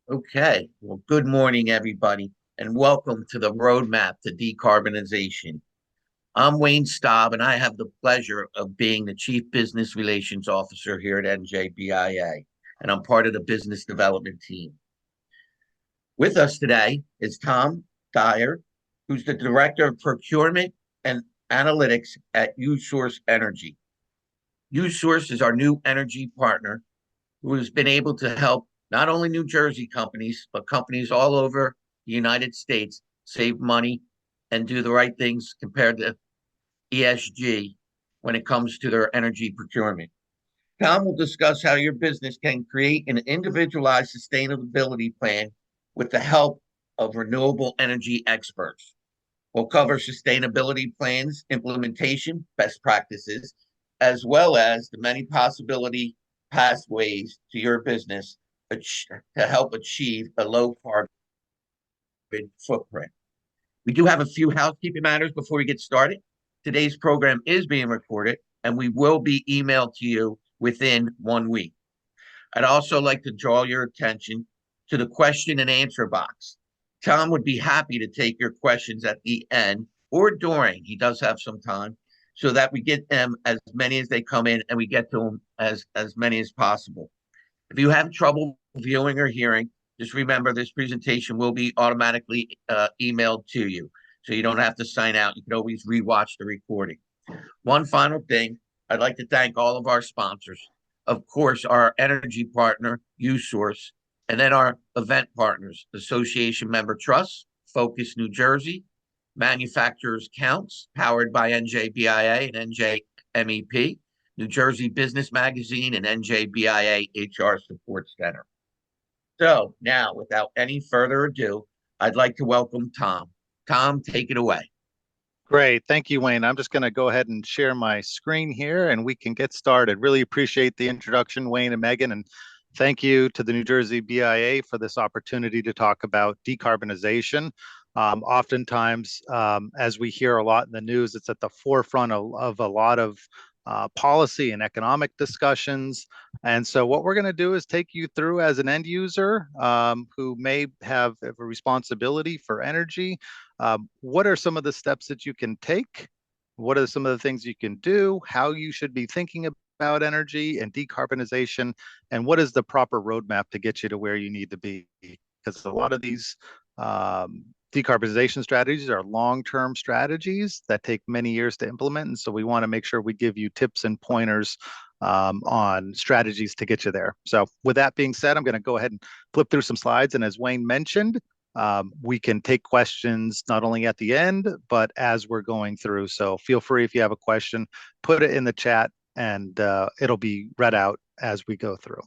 Okay, well, good morning, everybody, and welcome to the Roadmap to Decarbonization. I'm Wayne Staub, and I have the pleasure of being the Chief Business Relations Officer here at NJBIA, and I'm part of the business development team. With us today is Tom Dyer, who's the Director of Procurement and Analytics at Usource Energy. Usource is our new energy partner who has been able to help not only New Jersey companies, but companies all over the United States save money and do the right things compared to ESG when it comes to their energy procurement. Tom will discuss how your business can create an individualized sustainability plan with the help of renewable energy experts. We'll cover sustainability plans, implementation, best practices, as well as the many possibility pathways to your business to help achieve a low carbon footprint. We do have a few housekeeping matters before we get started. Today's program is being recorded and we will be emailed to you within 1 week. I'd also like to draw your attention to the question and answer box. Tom would be happy to take your questions at the end or during. He does have some time so that we get them as many as they come in and we get to them as many as possible. If you have trouble viewing or hearing, just remember this presentation will be automatically emailed to you. So you don't have to sign out. You can always rewatch the recording. One final thing, I'd like to thank all of our sponsors. Of course, our energy partner, Usource, and then our event partners, Association Member Trust, Focus New Jersey, Manufacturers Counts, powered by NJBIA and NJMEP, New Jersey Business Magazine, and NJBIA HR Support Center. So now, without any further ado, I'd like to welcome Tom. Tom, take it away. Great. Thank you, Wayne. I'm just going to go ahead and share my screen here and we can get started. Really appreciate the introduction, Wayne and Megan, and thank you to the New Jersey BIA for this opportunity to talk about decarbonization. Oftentimes, as we hear a lot in the news, it's at the forefront of a lot of policy and economic discussions. And so what we're going to do is take you through as an end user who may have a responsibility for energy. What are some of the steps that you can take? What are some of the things you can do? How you should be thinking about energy and decarbonization? And what is the proper roadmap to get you to where you need to be? Because a lot of these decarbonization strategies are long-term strategies that take many years to implement. And so we want to make sure we give you tips and pointers on strategies to get you there. So with that being said, I'm going to go ahead and flip through some slides. And as Wayne mentioned, we can take questions not only at the end, but as we're going through. So feel free if you have a question, put it in the chat and it'll be read out as we go through.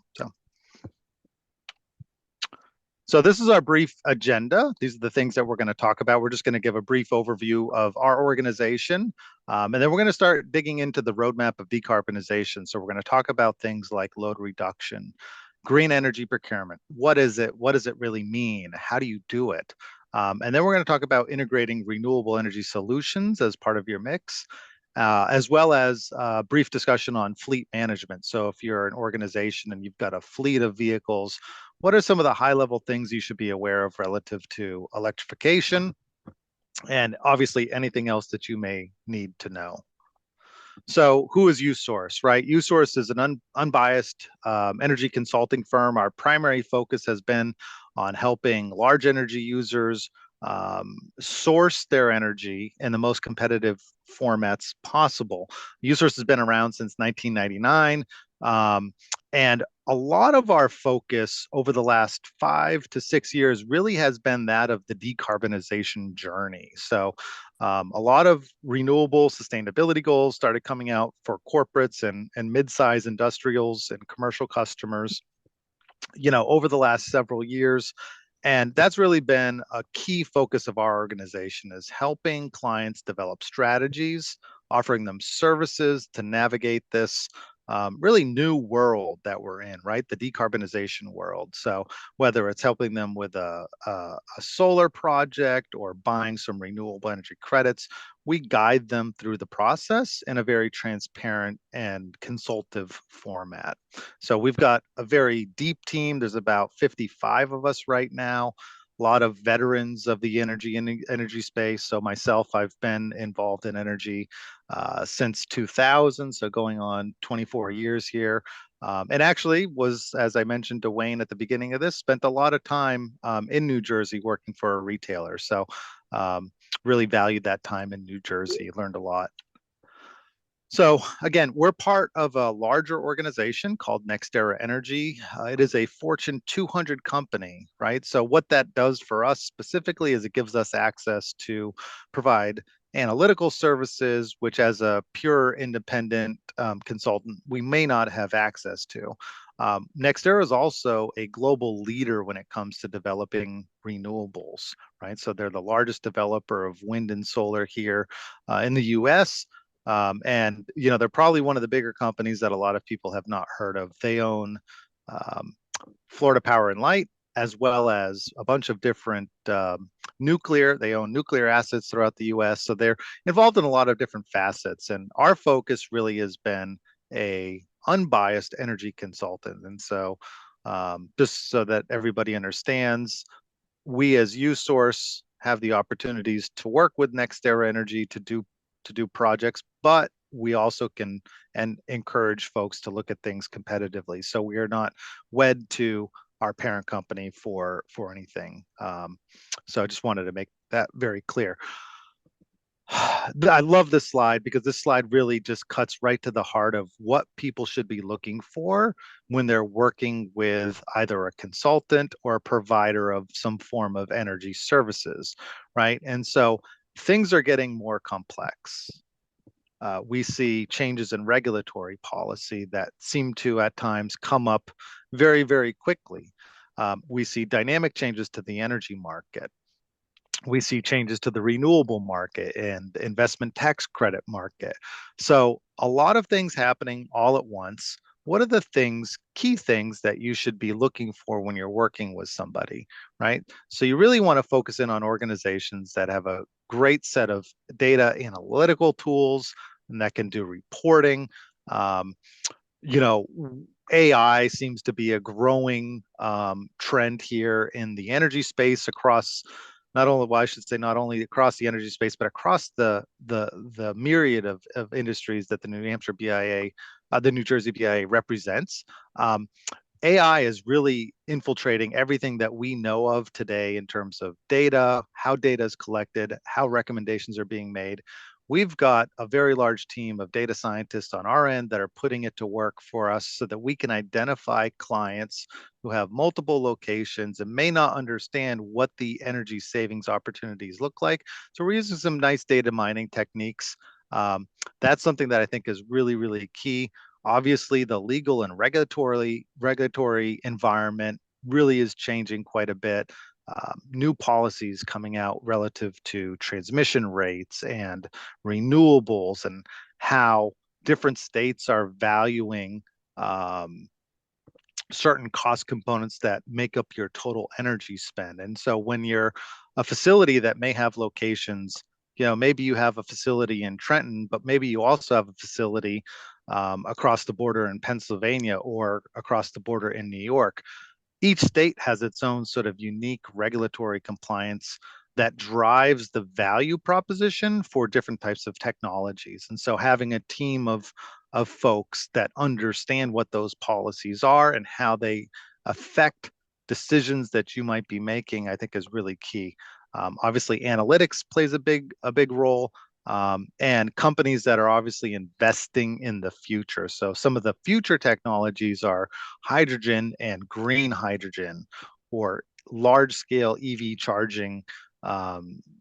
So this is our brief agenda. These are the things that we're going to talk about. We're just going to give a brief overview of our organization. And then we're going to start digging into the roadmap of decarbonization. So we're going to talk about things like load reduction, green energy procurement. What is it? What does it really mean? How do you do it? And then we're going to talk about integrating renewable energy solutions as part of your mix. As well as a brief discussion on fleet management. So if you're an organization and you've got a fleet of vehicles, what are some of the high-level things you should be aware of relative to electrification? And obviously anything else that you may need to know. So who is Usource, right? Usource is an unbiased energy consulting firm. Our primary focus has been on helping large energy users source their energy in the most competitive formats possible. Usource has been around since 1999. And a lot of our focus over the last 5 to 6 years really has been that of the decarbonization journey. So a lot of renewable sustainability goals started coming out for corporates and mid-size industrials and commercial customers, over the last several years. And that's really been a key focus of our organization, is helping clients develop strategies, offering them services to navigate this really new world that we're in, right? The decarbonization world. So whether it's helping them with a solar project or buying some renewable energy credits, we guide them through the process in a very transparent and consultative format. So we've got a very deep team. There's about 55 of us right now. A lot of veterans of the energy space. So myself, I've been involved in energy since 2000, so going on 24 years here. And actually was, as I mentioned to Wayne at the beginning of this, spent a lot of time in New Jersey working for a retailer. So really valued that time in New Jersey, learned a lot. So again, we're part of a larger organization called NextEra Energy. It is a Fortune 200 company, right? So what that does for us specifically is it gives us access to provide analytical services, which as a pure independent consultant, we may not have access to. NextEra is also a global leader when it comes to developing renewables, right? So they're the largest developer of wind and solar here in the US. And they're probably one of the bigger companies that a lot of people have not heard of. They own um, Florida Power and Light, as well as a bunch of different nuclear. They own nuclear assets throughout the U.S., so they're involved in a lot of different facets. And our focus really has been a unbiased energy consultant. And so, just so that everybody understands, we as Usource have the opportunities to work with NextEra Energy to do projects, but we also can and encourage folks to look at things competitively. So we are not wed to our parent company for anything. So I just wanted to make that very clear. I love this slide because this slide really just cuts right to the heart of what people should be looking for when they're working with either a consultant or a provider of some form of energy services, right? And so things are getting more complex. We see changes in regulatory policy that seem to at times come up very, very quickly. We see dynamic changes to the energy market. We see changes to the renewable market and investment tax credit market. So a lot of things happening all at once. What are the key things that you should be looking for when you're working with somebody, right? So you really want to focus in on organizations that have a great set of data analytical tools and that can do reporting. Um, you know, AI seems to be a growing trend here in the energy space across not only, well, I should say, not only across the energy space, but across the myriad of industries that the New Hampshire BIA, the New Jersey BIA represents. AI is really infiltrating everything that we know of today in terms of data, how data is collected, how recommendations are being made. We've got a very large team of data scientists on our end that are putting it to work for us so that we can identify clients who have multiple locations and may not understand what the energy savings opportunities look like. So we're using some nice data mining techniques. That's something that I think is really, really key. Obviously, the legal and regulatory environment really is changing quite a bit. New policies coming out relative to transmission rates and renewables and how different states are valuing certain cost components that make up your total energy spend. And so when you're a facility that may have locations, maybe you have a facility in Trenton, but maybe you also have a facility across the border in Pennsylvania or across the border in New York. Each state has its own sort of unique regulatory compliance that drives the value proposition for different types of technologies. And so having a team of folks that understand what those policies are and how they affect decisions that you might be making, I think is really key. Obviously, analytics plays a big role, and companies that are obviously investing in the future. So some of the future technologies are hydrogen and green hydrogen, or large scale EV charging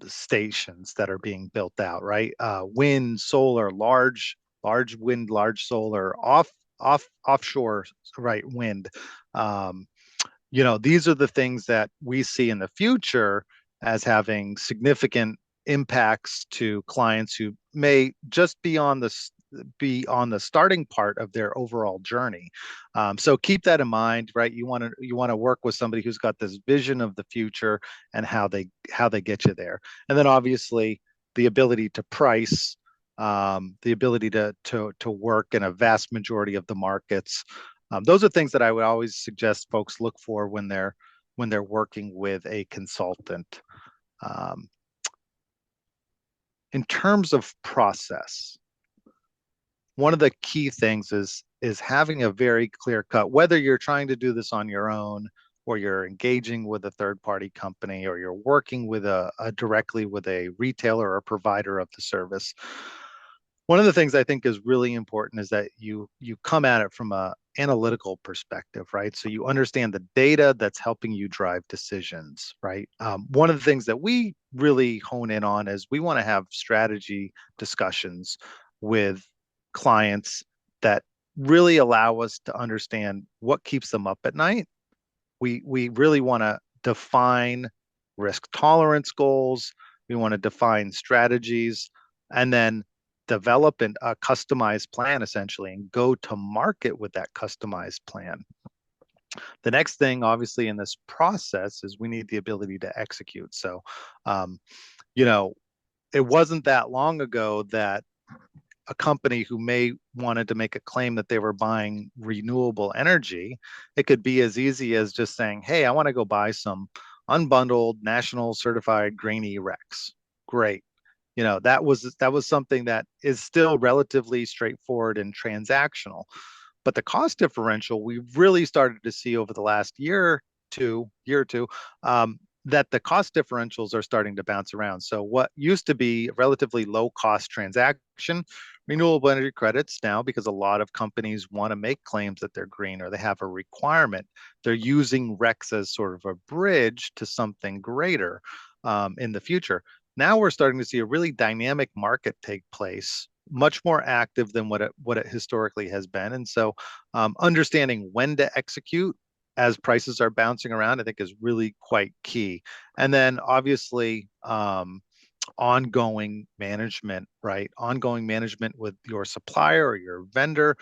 stations that are being built out, right? Wind, solar, large wind, large solar, offshore, right? Wind. These are the things that we see in the future as having significant impacts to clients who may just be on be on the starting part of their overall journey. So keep that in mind, right? You want to work with somebody who's got this vision of the future and how they get you there. And then obviously the ability to price, the ability to work in a vast majority of the markets. Those are things that I would always suggest folks look for when they're working with a consultant. Um, in terms of process, one of the key things is having a very clear cut, whether you're trying to do this on your own or you're engaging with a third party company or you're working with a directly with a retailer or provider of the service. One of the things I think is really important is that you come at it from a analytical perspective, right? So you understand the data that's helping you drive decisions, right? One of the things that we really hone in on is we want to have strategy discussions with clients that really allow us to understand what keeps them up at night. We really want to define risk tolerance goals. We want to define strategies and then develop a customized plan essentially and go to market with that customized plan. The next thing, obviously, in this process is we need the ability to execute. So, um, you know, it wasn't that long ago that a company who may wanted to make a claim that they were buying renewable energy, it could be as easy as just saying, "Hey, I want to go buy some unbundled national certified green e-RECs." Great. That was something that is still relatively straightforward and transactional. But the cost differential we've really started to see over the last year or two, that the cost differentials are starting to bounce around. So what used to be a relatively low cost transaction, renewable energy credits now, because a lot of companies want to make claims that they're green or they have a requirement, they're using RECs as sort of a bridge to something greater in the future. Now we're starting to see a really dynamic market take place, much more active than what it historically has been. And so understanding when to execute as prices are bouncing around, I think is really quite key. And then obviously, ongoing management, right? Ongoing management with your supplier or your vendor,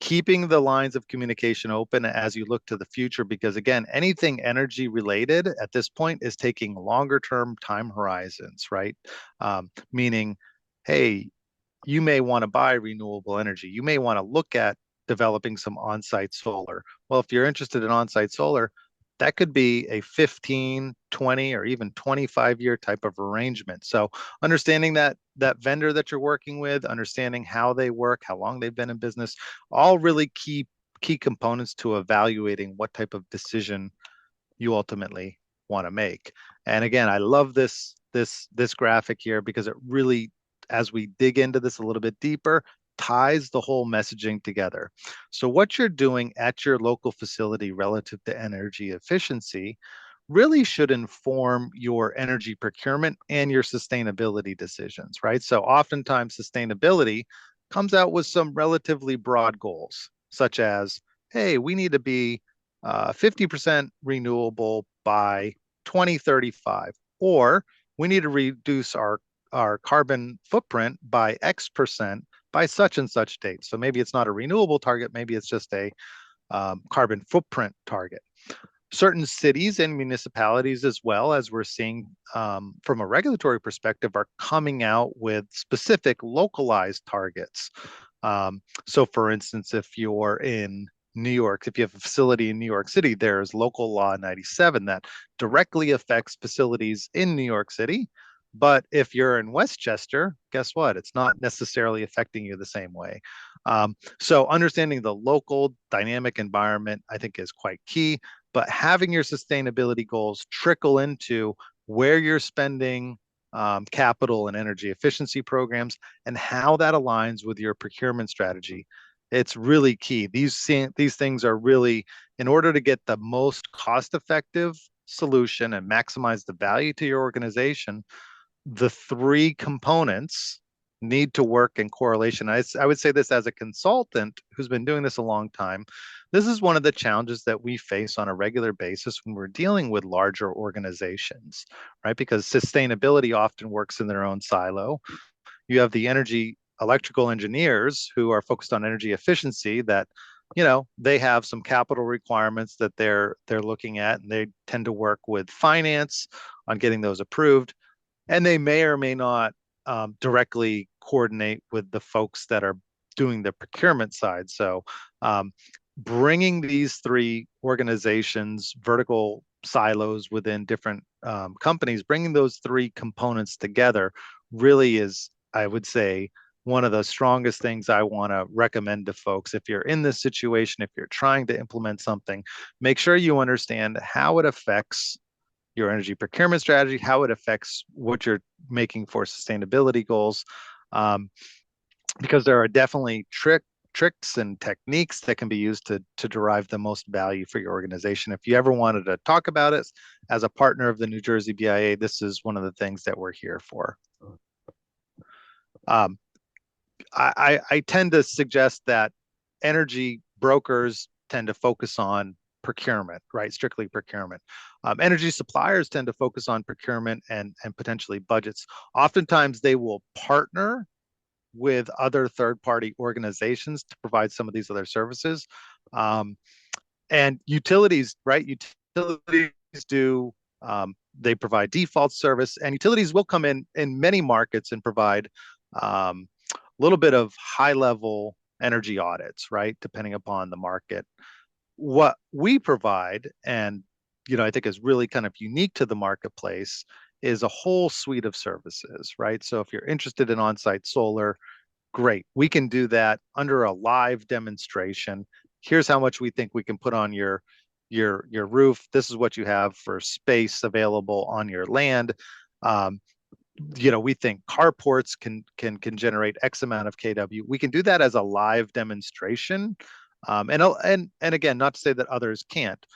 keeping the lines of communication open as you look to the future, because again, anything energy related at this point is taking longer term time horizons, right? Meaning, hey, you may want to buy renewable energy. You may want to look at developing some on-site solar. Well, if you're interested in on-site solar, that could be a 15, 20, or even 25-year type of arrangement. So understanding that vendor that you're working with, understanding how they work, how long they've been in business, all really key components to evaluating what type of decision you ultimately want to make. And again, I love this graphic here because it really, as we dig into this a little bit deeper, ties the whole messaging together. So what you're doing at your local facility relative to energy efficiency really should inform your energy procurement and your sustainability decisions, right? So oftentimes sustainability comes out with some relatively broad goals, such as, hey, we need to be 50% renewable by 2035, or we need to reduce our carbon footprint by X percent by such and such date. So maybe it's not a renewable target, maybe it's just a carbon footprint target. Certain cities and municipalities, as well as we're seeing from a regulatory perspective, are coming out with specific localized targets. So, for instance, if you're in New York, if you have a facility in New York City, there's local law 97 that directly affects facilities in New York City. But if you're in Westchester, guess what? It's not necessarily affecting you the same way. So understanding the local dynamic environment, I think, is quite key. But having your sustainability goals trickle into where you're spending capital and energy efficiency programs and how that aligns with your procurement strategy, it's really key. These things are really, in order to get the most cost-effective solution and maximize the value to your organization, the three components need to work in correlation. I would say this as a consultant who's been doing this a long time. This is one of the challenges that we face on a regular basis when we're dealing with larger organizations, right? Because sustainability often works in their own silo. You have the energy electrical engineers who are focused on energy efficiency that, they have some capital requirements that they're looking at, and they tend to work with finance on getting those approved. And they may or may not directly coordinate with the folks that are doing the procurement side. So um, bringing these three organizations, vertical silos within different companies, bringing those three components together really is, I would say, one of the strongest things I want to recommend to folks. If you're in this situation, if you're trying to implement something, make sure you understand how it affects your energy procurement strategy, how it affects what you're making for sustainability goals, um, because there are definitely tricks and techniques that can be used to derive the most value for your organization. If you ever wanted to talk about it as a partner of the New Jersey BIA, this is one of the things that we're here for. Um, I tend to suggest that energy brokers tend to focus on procurement, right? Strictly procurement. Energy suppliers tend to focus on procurement and potentially budgets. Oftentimes, they will partner with other third-party organizations to provide some of these other services. Um, and utilities, right? Utilities do they provide default service, and utilities will come in many markets and provide a little bit of high level energy audits, right? Depending upon the market. What we provide, and I think is really kind of unique to the marketplace, is a whole suite of services, right? So if you're interested in on-site solar, great. We can do that under a live demonstration. Here's how much we think we can put on your roof. This is what you have for space available on your land. Um, we think carports can generate X amount of kW. We can do that as a live demonstration. And again, not to say that others can't.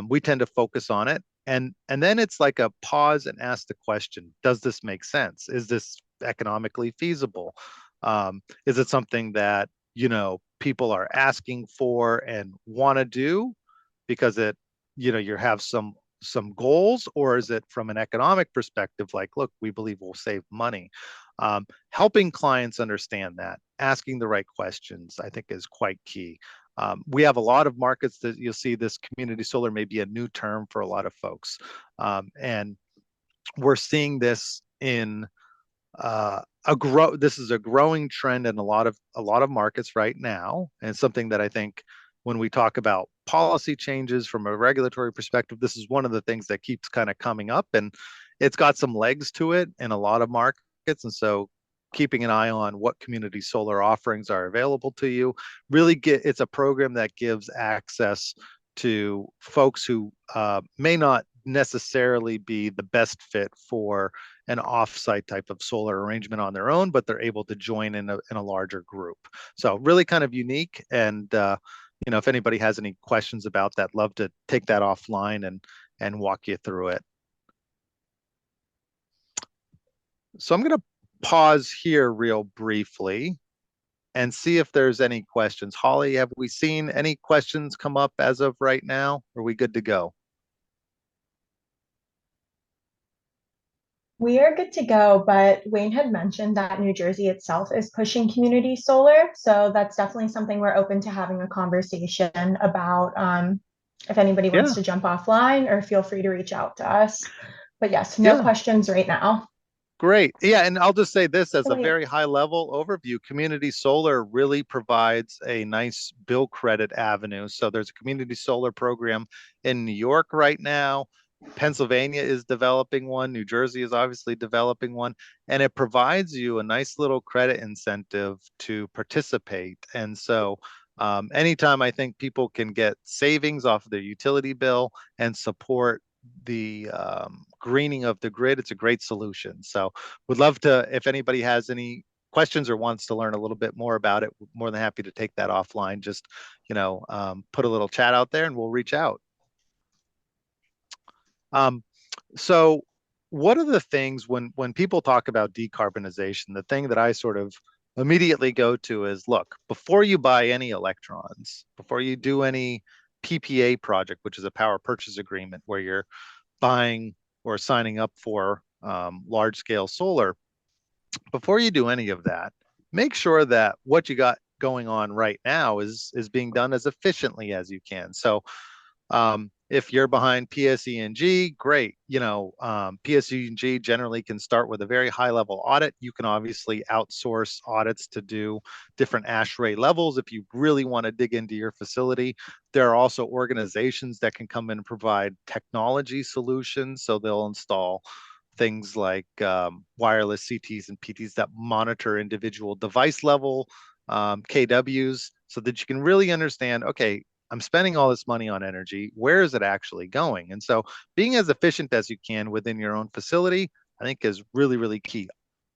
We tend to focus on it, and then it's like a pause and ask the question: does this make sense? Is this economically feasible? Is it something that people are asking for and want to do because you have some goals, or is it from an economic perspective, like, look, we believe we'll save money? Helping clients understand that, asking the right questions, I think is quite key. We have a lot of markets that you'll see this community solar may be a new term for a lot of folks. And we're seeing this in this is a growing trend in a lot of markets right now, and something that I think when we talk about policy changes from a regulatory perspective, this is one of the things that keeps kind of coming up, and it's got some legs to it in a lot of markets. And so keeping an eye on what community solar offerings are available to you, it's a program that gives access to folks who may not necessarily be the best fit for an off-site type of solar arrangement on their own, but they're able to join in a larger group. So really kind of unique. And if anybody has any questions about that, love to take that offline and walk you through it. So I'm going to pause here real briefly and see if there's any questions. Holly, have we seen any questions come up as of right now? Are we good to go? We are good to go, but Wayne had mentioned that New Jersey itself is pushing community solar. So that's definitely something we're open to having a conversation about. If anybody wants Yeah, to jump offline, or feel free to reach out to us. But yes, no yeah. questions right now. Great. Yeah, and I'll just say this as a Okay. very high level overview. Community solar really provides a nice bill credit avenue. So there's a community solar program in New York right now. Pennsylvania is developing one. New Jersey is obviously developing one. And it provides you a nice little credit incentive to participate. And so anytime I think people can get savings off of their utility bill and support the greening of the grid, it's a great solution. So would love to, if anybody has any questions or wants to learn a little bit more about it, more than happy to take that offline. Just, put a little chat out there and we'll reach out. Um, so what are the things when people talk about decarbonization, the thing that I sort of immediately go to is, look, before you buy any electrons, before you do any PPA project, which is a power purchase agreement where you're buying or signing up for large scale solar, before you do any of that, make sure that what you got going on right now is being done as efficiently as you can. So if you're behind PSE&G, great. PSE&G generally can start with a very high level audit. You can obviously outsource audits to do different ash rate levels if you really want to dig into your facility. There are also organizations that can come in and provide technology solutions. So they'll install things like wireless CTs and PTs that monitor individual device level KWs so that you can really understand, okay, I'm spending all this money on energy. Where is it actually going? And so being as efficient as you can within your own facility, I think is really, really key.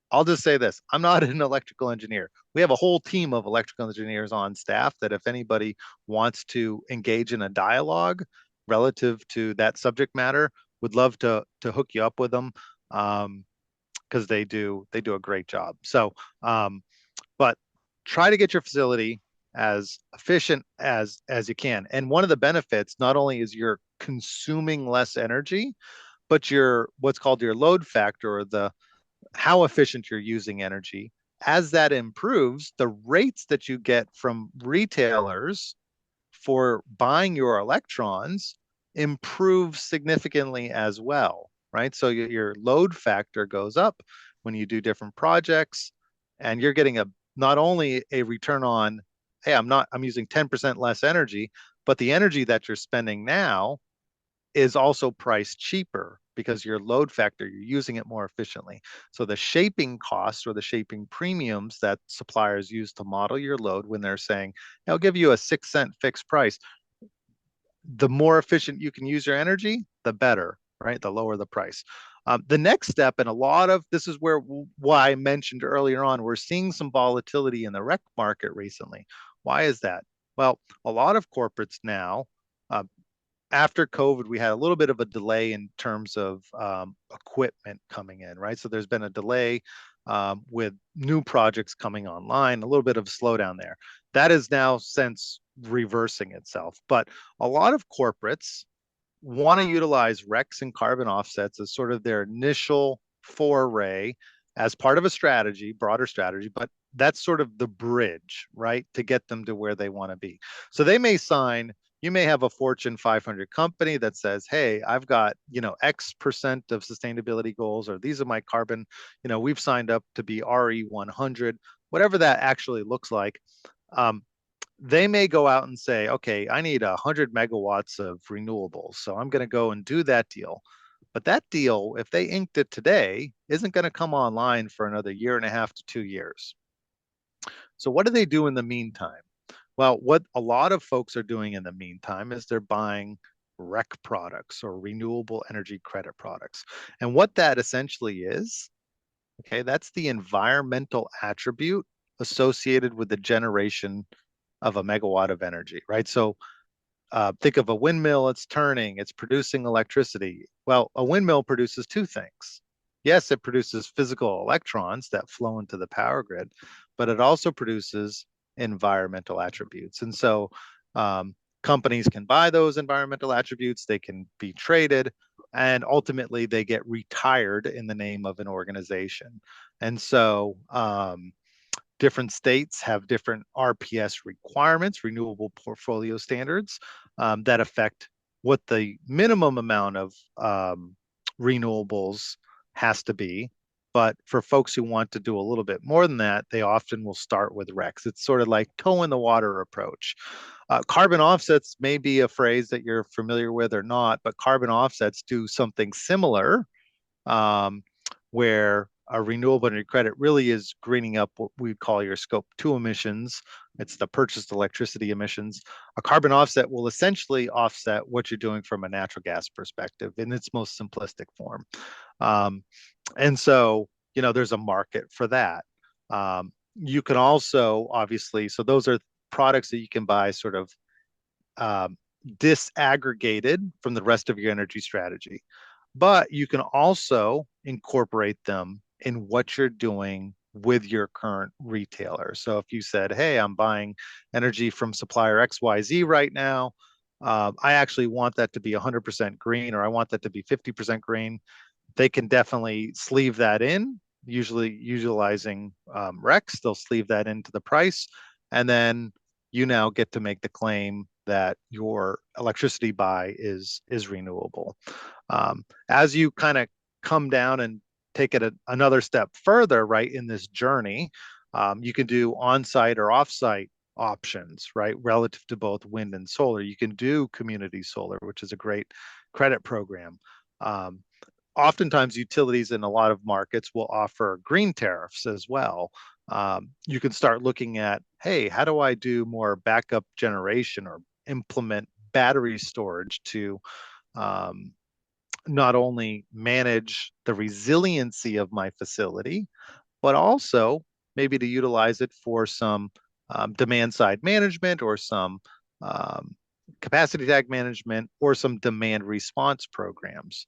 I'll just say this. I'm not an electrical engineer. We have a whole team of electrical engineers on staff that if anybody wants to engage in a dialogue relative to that subject matter, would love to hook you up with them because they do a great job. So but try to get your facility as efficient as you can. And one of the benefits not only is you're consuming less energy, but your what's called your load factor, or the how efficient you're using energy. As that improves, the rates that you get from retailers for buying your electrons improve significantly as well, right? So your load factor goes up when you do different projects, and you're getting a not only a return on, hey, I'm using 10% less energy, but the energy that you're spending now is also priced cheaper because your load factor, you're using it more efficiently. So the shaping costs or the shaping premiums that suppliers use to model your load when they're saying, I'll give you a 6 cent fixed price, the more efficient you can use your energy, the better, right? The lower the price. The next step, and a lot of this is why I mentioned earlier on, we're seeing some volatility in the rec market recently. Why is that? Well, a lot of corporates now, uh, after COVID, we had a little bit of a delay in terms of equipment coming in, right? So there's been a delay with new projects coming online, a little bit of a slowdown there. That is now since reversing itself. But a lot of corporates want to utilize RECs and carbon offsets as sort of their initial foray as part of a strategy, broader strategy, but that's sort of the bridge, right, to get them to where they want to be. So they may sign, you may have a Fortune 500 company that says, hey, I've got, X% of sustainability goals, or these are my carbon, we've signed up to be RE100, whatever that actually looks like. They may go out and say, okay, I need 100 megawatts of renewables. So I'm going to go and do that deal. But that deal, if they inked it today, isn't going to come online for another year and a half to 2 years. So what do they do in the meantime? Well, what a lot of folks are doing in the meantime is they're buying REC products or renewable energy credit products. And what that essentially is, okay, that's the environmental attribute associated with the generation of a megawatt of energy, right? So think of a windmill, it's turning, it's producing electricity. Well, a windmill produces two things. Yes, it produces physical electrons that flow into the power grid, but it also produces environmental attributes. And so companies can buy those environmental attributes, they can be traded, and ultimately they get retired in the name of an organization. And so different states have different RPS requirements, renewable portfolio standards, that affect what the minimum amount of renewables has to be. But for folks who want to do a little bit more than that, they often will start with RECs. It's sort of like toe in the water approach. Carbon offsets may be a phrase that you're familiar with or not, but carbon offsets do something similar, um, where a renewable energy credit really is greening up what we call your scope 2 emissions. It's the purchased electricity emissions. A carbon offset will essentially offset what you're doing from a natural gas perspective in its most simplistic form. And so, there's a market for that. You can also, obviously, so those are products that you can buy sort of disaggregated from the rest of your energy strategy. But you can also incorporate them in what you're doing with your current retailer. So if you said, hey, I'm buying energy from supplier XYZ right now, I actually want that to be 100% green, or I want that to be 50% green, they can definitely sleeve that in usually utilizing RECs. They'll sleeve that into the price, and then you now get to make the claim that your electricity buy is renewable. As you kind of come down and take it another step further, right, in this journey, you can do on-site or off-site options, right, relative to both wind and solar. You can do community solar, which is a great credit program. Oftentimes, utilities in a lot of markets will offer green tariffs as well. You can start looking at, hey, how do I do more backup generation or implement battery storage to not only manage the resiliency of my facility, but also maybe to utilize it for some demand side management or some um, capacity tag management or some demand response programs.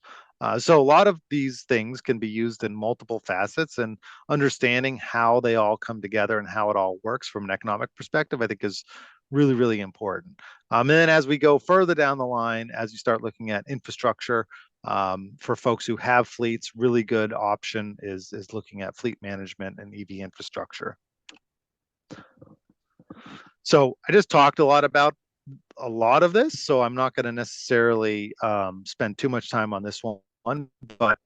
So a lot of these things can be used in multiple facets, and understanding how they all come together and how it all works from an economic perspective, I think is really, really important. And then as we go further down the line, as you start looking at infrastructure, for folks who have fleets, really good option is looking at fleet management and EV infrastructure. So I just talked a lot about a lot of this, so I'm not going to necessarily spend too much time on this one. But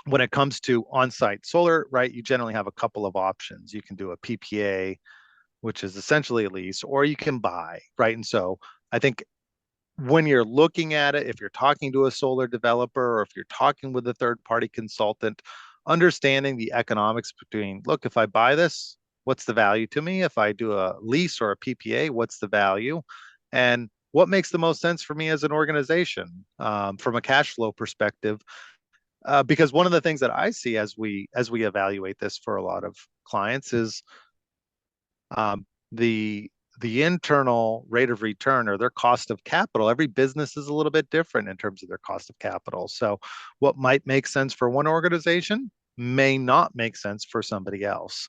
when it comes to on-site solar, right, you generally have a couple of options. You can do a PPA, which is essentially a lease, or you can buy, right? And so I think when you're looking at it, if you're talking to a solar developer or if you're talking with a third party consultant, understanding the economics between, look, if I buy this, what's the value to me? If I do a lease or a PPA, what's the value? And what makes the most sense for me as an organization from a cash flow perspective? Because one of the things that I see as we evaluate this for a lot of clients is um, the internal rate of return or their cost of capital. Every business is a little bit different in terms of their cost of capital. So what might make sense for one organization may not make sense for somebody else.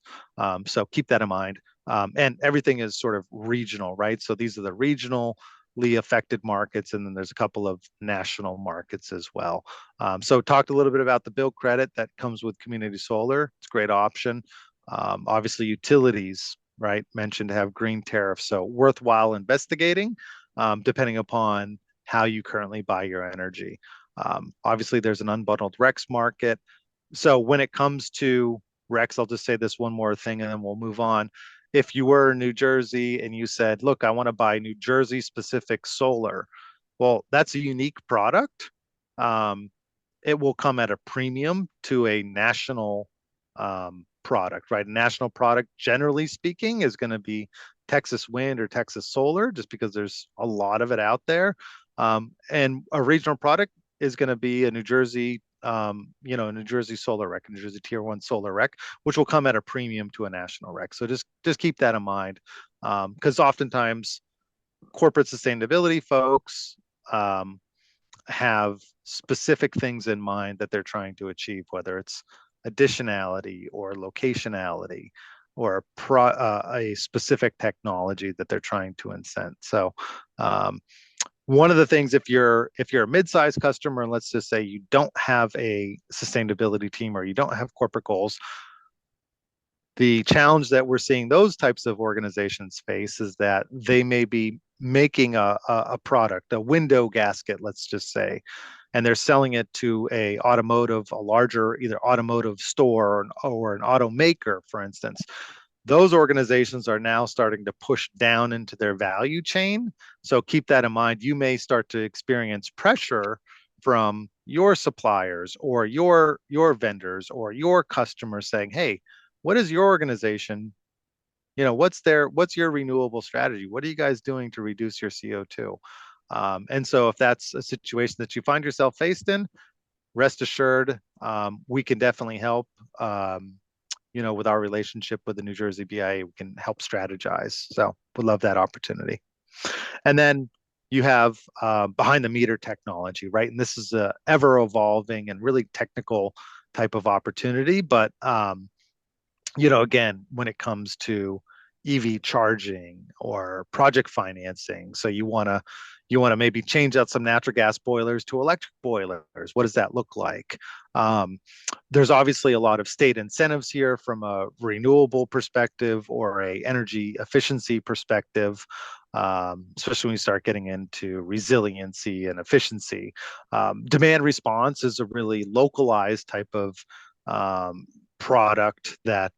So keep that in mind. And everything is sort of regional, right? So these are the regionally affected markets, and then there's a couple of national markets as well. So talked a little bit about the bill credit that comes with community solar. It's a great option. Obviously, utilities, right, mentioned to have green tariffs. So worthwhile investigating, depending upon how you currently buy your energy. Obviously, there's an unbundled RECs market. So when it comes to RECs, I'll just say this one more thing and then we'll move on. If you were in New Jersey and you said, look, I want to buy New Jersey specific solar, well, that's a unique product. It will come at a premium to a national product, right? A national product, generally speaking, is going to be Texas wind or Texas solar, just because there's a lot of it out there. And a regional product is going to be a New Jersey, a New Jersey solar rec, a New Jersey tier 1 solar rec, which will come at a premium to a national rec. So just keep that in mind, because oftentimes corporate sustainability folks have specific things in mind that they're trying to achieve, whether it's additionality or locationality or a specific technology that they're trying to incent. So one of the things, if you're a mid-sized customer, and let's just say you don't have a sustainability team or you don't have corporate goals, the challenge that we're seeing those types of organizations face is that they may be making a product, a window gasket, let's just say, and they're selling it to a larger either automotive store or an automaker, for instance. Those organizations are now starting to push down into their value chain. So keep that in mind. You may start to experience pressure from your suppliers or your vendors or your customers saying, hey, what is your organization? What's your renewable strategy? What are you guys doing to reduce your CO2? And so if that's a situation that you find yourself faced in, rest assured, we can definitely help. With our relationship with the New Jersey BIA, we can help strategize. So would love that opportunity. And then you have behind the meter technology, right? And this is a ever evolving and really technical type of opportunity. But, again, when it comes to EV charging or project financing, so you want to You want to maybe change out some natural gas boilers to electric boilers. What does that look like? There's obviously a lot of state incentives here from a renewable perspective or a energy efficiency perspective, especially when you start getting into resiliency and efficiency. Demand response is a really localized type of product that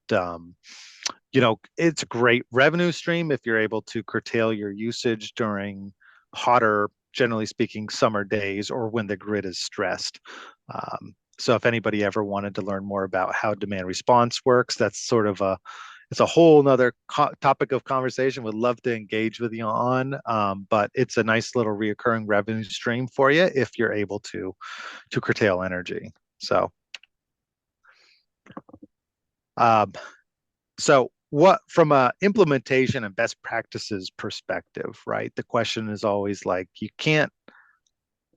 it's a great revenue stream if you're able to curtail your usage during hotter, generally speaking, summer days or when the grid is stressed. So if anybody ever wanted to learn more about how demand response works, that's sort of it's a whole nother topic of conversation. Would love to engage with you on, but it's a nice little reoccurring revenue stream for you if you're able to curtail energy. Um, so what from a implementation and best practices perspective, right? The question is always like,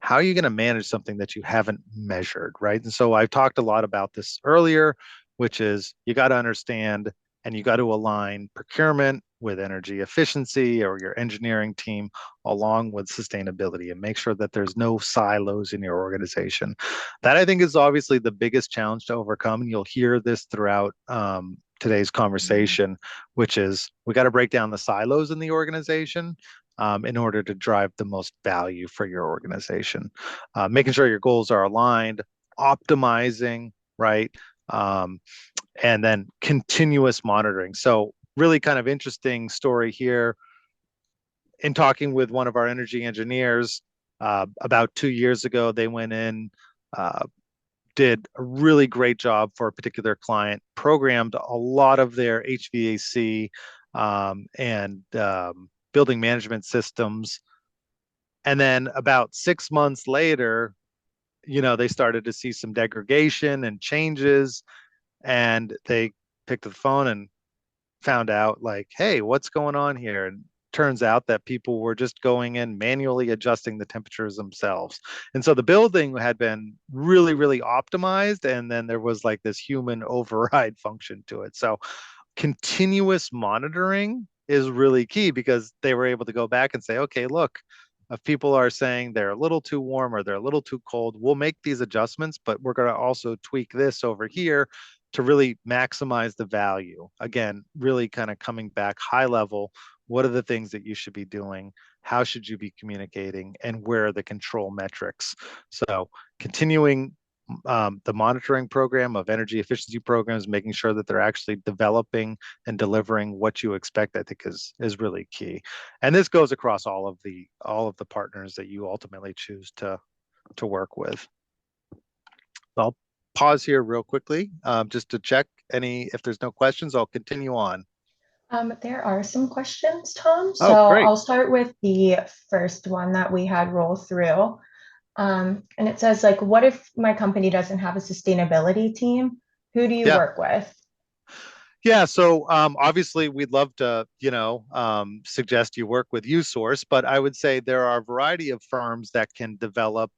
how are you going to manage something that you haven't measured, right? And so I've talked a lot about this earlier, which is you got to understand and you got to align procurement with energy efficiency or your engineering team along with sustainability and make sure that there's no silos in your organization. That I think is obviously the biggest challenge to overcome. And you'll hear this throughout today's conversation, which is we got to break down the silos in the organization in order to drive the most value for your organization. Making sure your goals are aligned, optimizing, right? And then continuous monitoring. So really kind of interesting story here. In talking with one of our energy engineers about 2 years ago, they went in, did a really great job for a particular client, programmed a lot of their HVAC and building management systems. And then about 6 months later, they started to see some degradation and changes, and they picked up the phone and found out like, hey, what's going on here? And turns out that people were just going in manually adjusting the temperatures themselves. And so the building had been really, really optimized. And then there was like this human override function to it. So continuous monitoring is really key because they were able to go back and say, okay, look, if people are saying they're a little too warm or they're a little too cold, we'll make these adjustments, but we're going to also tweak this over here to really maximize the value. Again, really kind of coming back high level. What are the things that you should be doing? How should you be communicating? And where are the control metrics? So continuing the monitoring program of energy efficiency programs, making sure that they're actually developing and delivering what you expect, I think is really key. And this goes across all of the partners that you ultimately choose to work with. I'll pause here real quickly just to check if there's no questions. I'll continue on. There are some questions, Tom. So Oh, great. I'll start with the first one that we had roll through. And it says, like, what if my company doesn't have a sustainability team? Who do you work with? Yeah, so obviously we'd love to, suggest you work with Usource, but I would say there are a variety of firms that can develop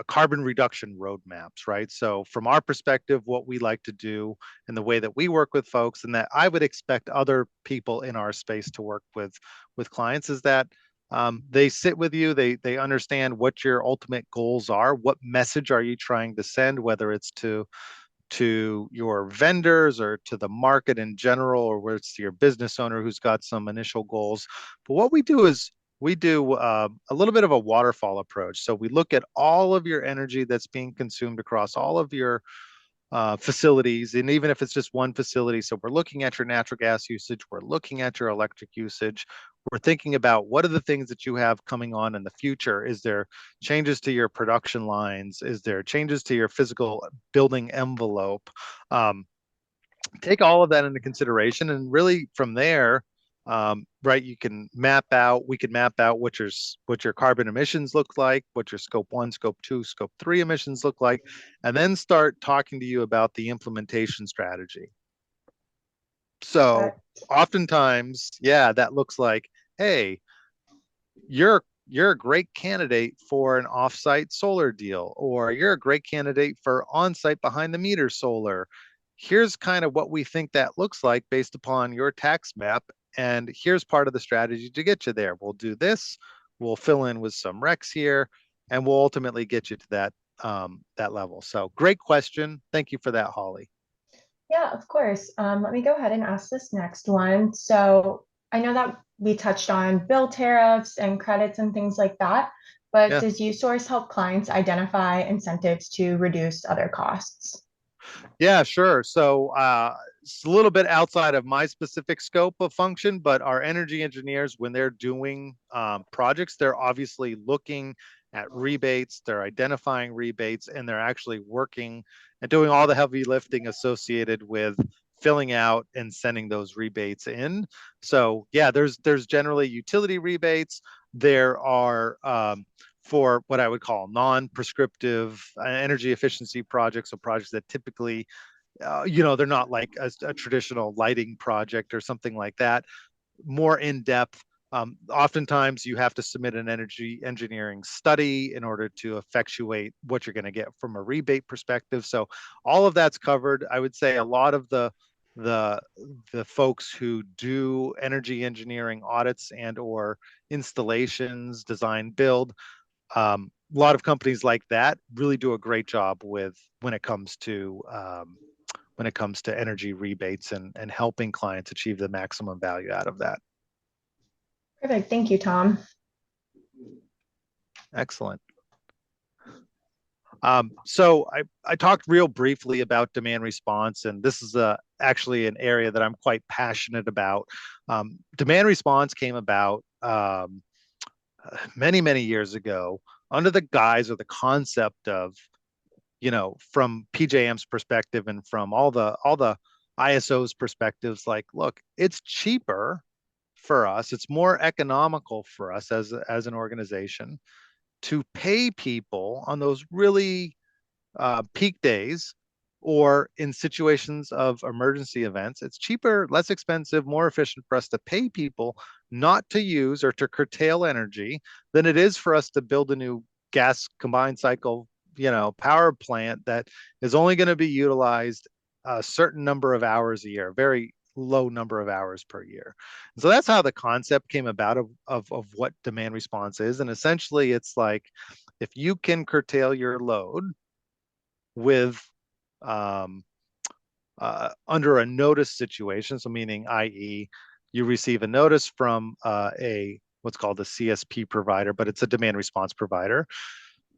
carbon reduction roadmaps, right? So from our perspective, what we like to do and the way that we work with folks, and that I would expect other people in our space to work with clients, is that they sit with you, they understand what your ultimate goals are, what message are you trying to send, whether it's to your vendors or to the market in general, or whether it's to your business owner who's got some initial goals. But what we do is we do a little bit of a waterfall approach. So we look at all of your energy that's being consumed across all of your facilities, and even if it's just one facility. So we're looking at your natural gas usage, we're looking at your electric usage, we're thinking about what are the things that you have coming on in the future. Is there changes to your production lines? Is there changes to your physical building envelope? Take all of that into consideration, and really from there, right, we can map out what your carbon emissions look like, what your scope 1, scope 2, scope 3 emissions look like, and then start talking to you about the implementation strategy. So oftentimes, that looks like, hey, you're a great candidate for an offsite solar deal, or you're a great candidate for on-site behind the meter solar. Here's kind of what we think that looks like based upon your tax map, and here's part of the strategy to get you there. We'll do this, we'll fill in with some recs here, and we'll ultimately get you to that level. So great question. Thank you for that, Holly. Yeah, of course. Let me go ahead and ask this next one. So I know that we touched on bill tariffs and credits and things like that, but Yeah. does Usource help clients identify incentives to reduce other costs? Yeah, sure. So it's a little bit outside of my specific scope of function, but our energy engineers, when they're doing projects, they're obviously looking at rebates, they're identifying rebates, and they're actually working and doing all the heavy lifting associated with filling out and sending those rebates in. So yeah, there's generally utility rebates. There are for what I would call non-prescriptive energy efficiency projects, or projects that typically, they're not like a traditional lighting project or something like that, more in depth. Oftentimes you have to submit an energy engineering study in order to effectuate what you're going to get from a rebate perspective. So all of that's covered. I would say a lot of the the folks who do energy engineering audits and or installations, design, build, a lot of companies like that really do a great job with when it comes to energy rebates and helping clients achieve the maximum value out of that. Perfect. Thank you, Tom. Excellent. So I talked real briefly about demand response, and this is actually an area that I'm quite passionate about. Demand response came about many, many years ago under the guise or the concept of, from PJM's perspective and from all the ISO's perspectives, like, look, it's cheaper for us, it's more economical for us as an organization to pay people on those really peak days, or in situations of emergency events. It's cheaper, less expensive, more efficient for us to pay people not to use or to curtail energy than it is for us to build a new gas combined cycle, power plant that is only going to be utilized a certain number of hours a year, very low number of hours per year. So that's how the concept came about of what demand response is. And essentially it's like, if you can curtail your load with um, under a notice situation, so meaning, i.e., you receive a notice from a what's called a CSP provider, but it's a demand response provider.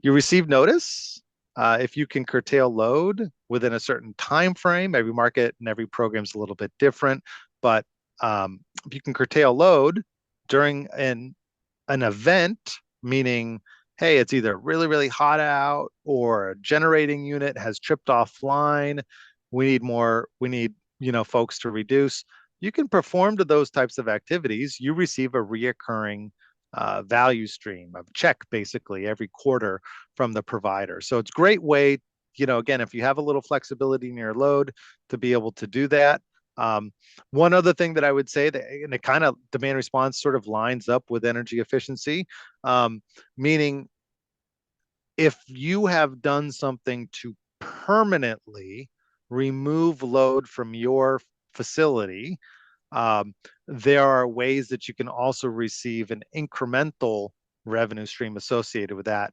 You receive notice. If you can curtail load within a certain time frame, every market and every program is a little bit different, but if you can curtail load during an event, meaning, hey, it's either really, really hot out or a generating unit has tripped offline, we need, folks to reduce. You can perform to those types of activities. You receive a reoccurring value stream of check basically every quarter from the provider. So it's a great way, again, if you have a little flexibility in your load, to be able to do that. One other thing that I would say, that, and it kind of, demand response sort of lines up with energy efficiency, meaning if you have done something to permanently remove load from your facility, there are ways that you can also receive an incremental revenue stream associated with that.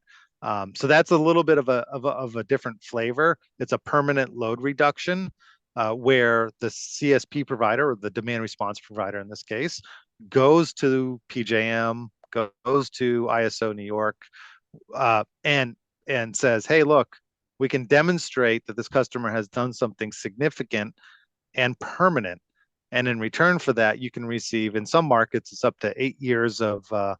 So that's a little bit of a different flavor. It's a permanent load reduction, where the CSP provider, or the demand response provider in this case, goes to PJM, goes to ISO New York, and says, hey, look, we can demonstrate that this customer has done something significant and permanent. And in return for that, you can receive, in some markets, it's up to 8 years of a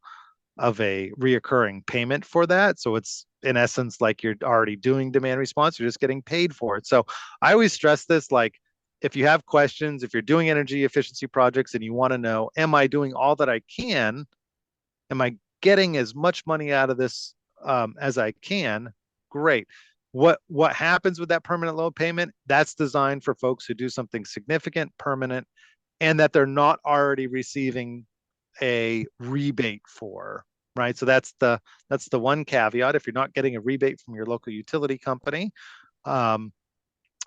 reoccurring payment for that. So it's in essence like you're already doing demand response, you're just getting paid for it. So I always stress this, like, if you have questions, if you're doing energy efficiency projects and you want to know, am I doing all that I can? Am I getting as much money out of this as I can? Great. What happens with that permanent load payment? That's designed for folks who do something significant, permanent, and that they're not already receiving a rebate for, right? So that's the one caveat. If you're not getting a rebate from your local utility company,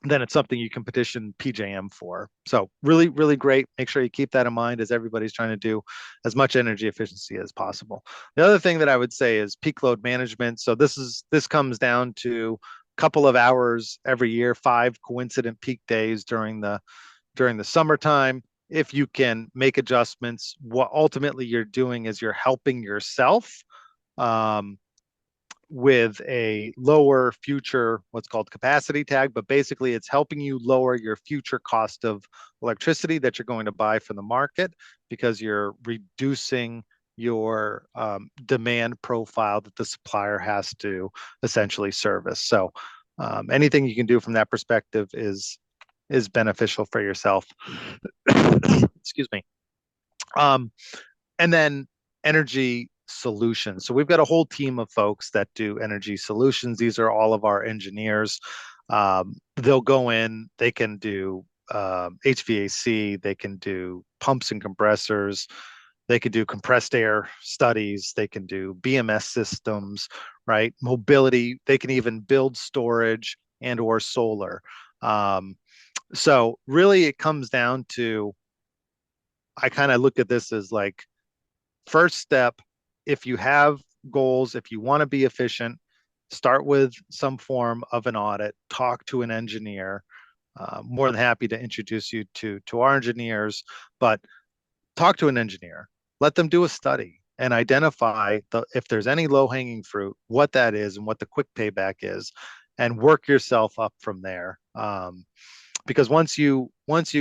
then it's something you can petition PJM for. So really, really great. Make sure you keep that in mind as everybody's trying to do as much energy efficiency as possible. The other thing that I would say is peak load management. So this comes down to a couple of hours every year, 5 coincident peak days during the summertime. If you can make adjustments, what ultimately you're doing is you're helping yourself um, with a lower future, what's called capacity tag, but basically it's helping you lower your future cost of electricity that you're going to buy from the market because you're reducing your demand profile that the supplier has to essentially service. So anything you can do from that perspective is beneficial for yourself. Excuse me. Um, and then energy solutions. So we've got a whole team of folks that do energy solutions. These are all of our engineers. They'll go in, they can do HVAC, they can do pumps and compressors, they can do compressed air studies, they can do BMS systems, right? Mobility, they can even build storage and or solar. So really it comes down to, I kind of look at this as like, first step, if you have goals, if you want to be efficient, start with some form of an audit, talk to an engineer. More than happy to introduce you to our engineers, but talk to an engineer. Let them do a study and identify if there's any low-hanging fruit, what that is and what the quick payback is, and work yourself up from there. Because once you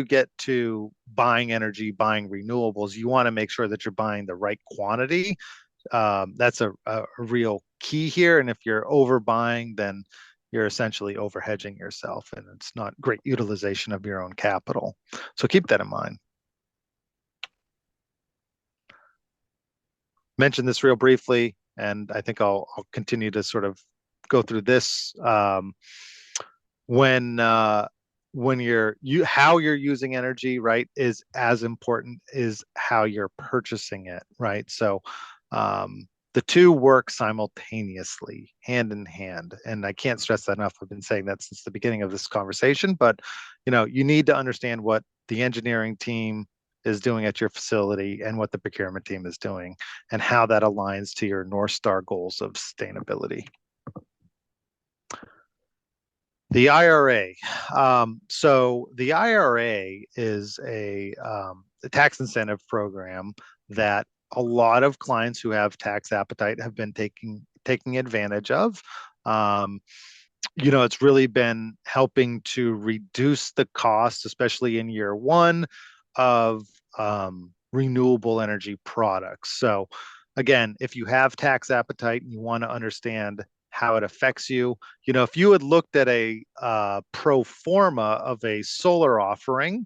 get to buying energy, buying renewables, you want to make sure that you're buying the right quantity. That's a real key here. And if you're overbuying, then you're essentially overhedging yourself, and it's not great utilization of your own capital. So keep that in mind. Mention this real briefly, and I think I'll continue to sort of go through this. When how you're using energy, right, is as important as how you're purchasing it, right? So the two work simultaneously, hand in hand, and I can't stress that enough. I've been saying that since the beginning of this conversation, but you need to understand what the engineering team is doing at your facility and what the procurement team is doing and how that aligns to your North Star goals of sustainability. The IRA. So the IRA is a tax incentive program that a lot of clients who have tax appetite have been taking advantage of. It's really been helping to reduce the cost, especially in year one, of renewable energy products. So again, if you have tax appetite and you want to understand how it affects you, if you had looked at a pro forma of a solar offering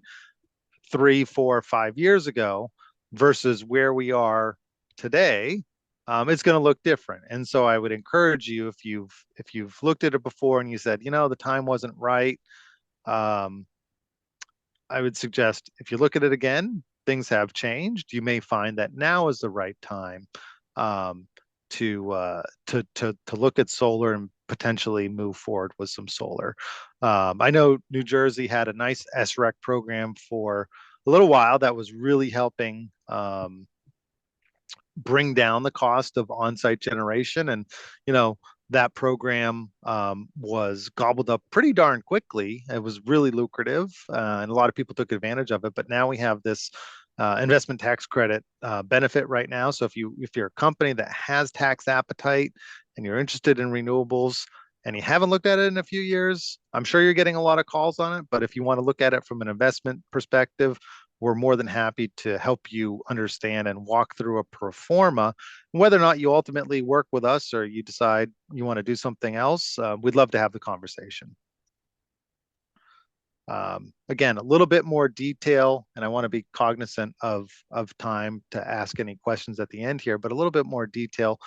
3, 4, 5 years ago versus where we are today, it's going to look different. And so I would encourage you, if you've looked at it before and you said, the time wasn't right, um, I would suggest if you look at it again, things have changed. You may find that now is the right time um, to look at solar and potentially move forward with some solar. I know New Jersey had a nice SREC program for a little while that was really helping bring down the cost of on-site generation, and that program was gobbled up pretty darn quickly. It was really lucrative, and a lot of people took advantage of it. But now we have this investment tax credit benefit right now. So if you're a company that has tax appetite and you're interested in renewables and you haven't looked at it in a few years, I'm sure you're getting a lot of calls on it. But if you want to look at it from an investment perspective, we're more than happy to help you understand and walk through a pro forma. Whether or not you ultimately work with us or you decide you want to do something else, we'd love to have the conversation. Again, a little bit more detail, and I want to be cognizant of time to ask any questions at the end here, but a little bit more detail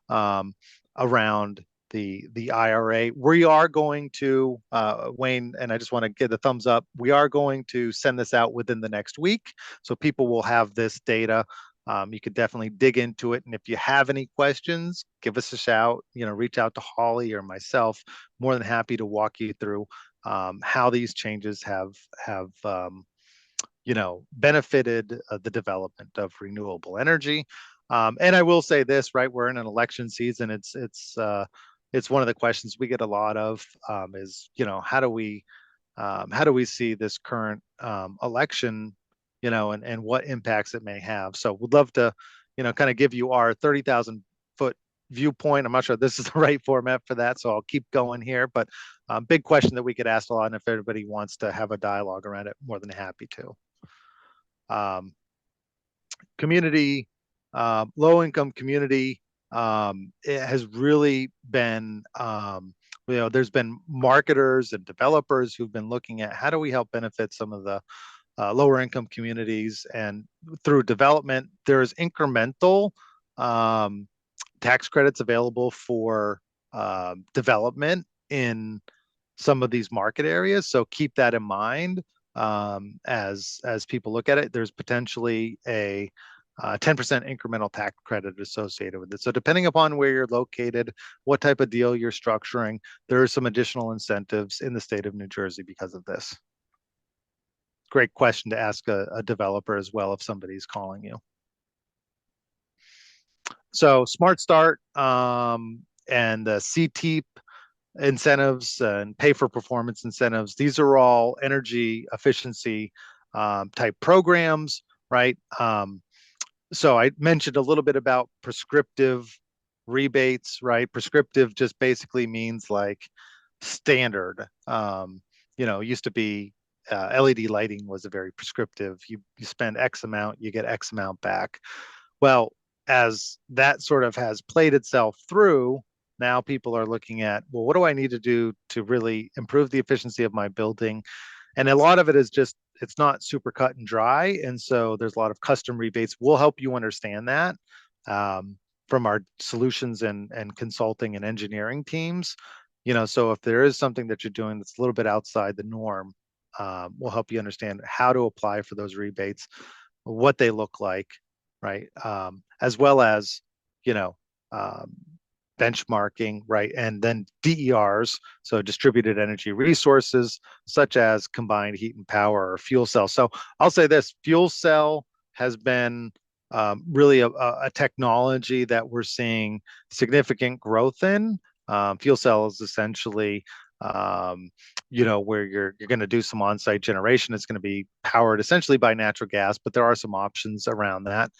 around the IRA. We are going to, Wayne, and I just want to give the thumbs up, we are going to send this out within the next week. So people will have this data. You could definitely dig into it. And if you have any questions, give us a shout, reach out to Holly or myself. More than happy to walk you through how these changes have benefited the development of renewable energy. And I will say this, right? We're in an election season. It's one of the questions we get a lot of, is, how do we see this current election, and what impacts it may have. So we'd love to, kind of give you our 30,000-foot viewpoint. I'm not sure this is the right format for that, so I'll keep going here. But big question that we could ask a lot, and if everybody wants to have a dialogue around it, more than happy to. Community, low-income community, it has really been, there's been marketers and developers who've been looking at how do we help benefit some of the lower income communities, and through development, there's incremental tax credits available for development in some of these market areas. So keep that in mind as people look at it. There's potentially a 10% incremental tax credit associated with it. So depending upon where you're located, what type of deal you're structuring, there are some additional incentives in the state of New Jersey because of this. Great question to ask a developer as well if somebody's calling you. So Smart Start and the CTEEP incentives and pay for performance incentives, these are all energy efficiency type programs, right? So I mentioned a little bit about prescriptive rebates, right? Prescriptive just basically means like standard. It used to be LED lighting was a very prescriptive. You spend X amount, you get X amount back. Well, as that sort of has played itself through, now people are looking at, well, what do I need to do to really improve the efficiency of my building? And a lot of it is just, it's not super cut and dry. And so there's a lot of custom rebates. We'll help you understand that from our solutions and consulting and engineering teams. So if there is something that you're doing that's a little bit outside the norm, we'll help you understand how to apply for those rebates, what they look like, right? As well as, benchmarking, right? And then DERs, so distributed energy resources, such as combined heat and power or fuel cell. So I'll say this, fuel cell has been really a technology that we're seeing significant growth in. Fuel cell is essentially, where you're going to do some on-site generation. It's going to be powered essentially by natural gas, but there are some options around that.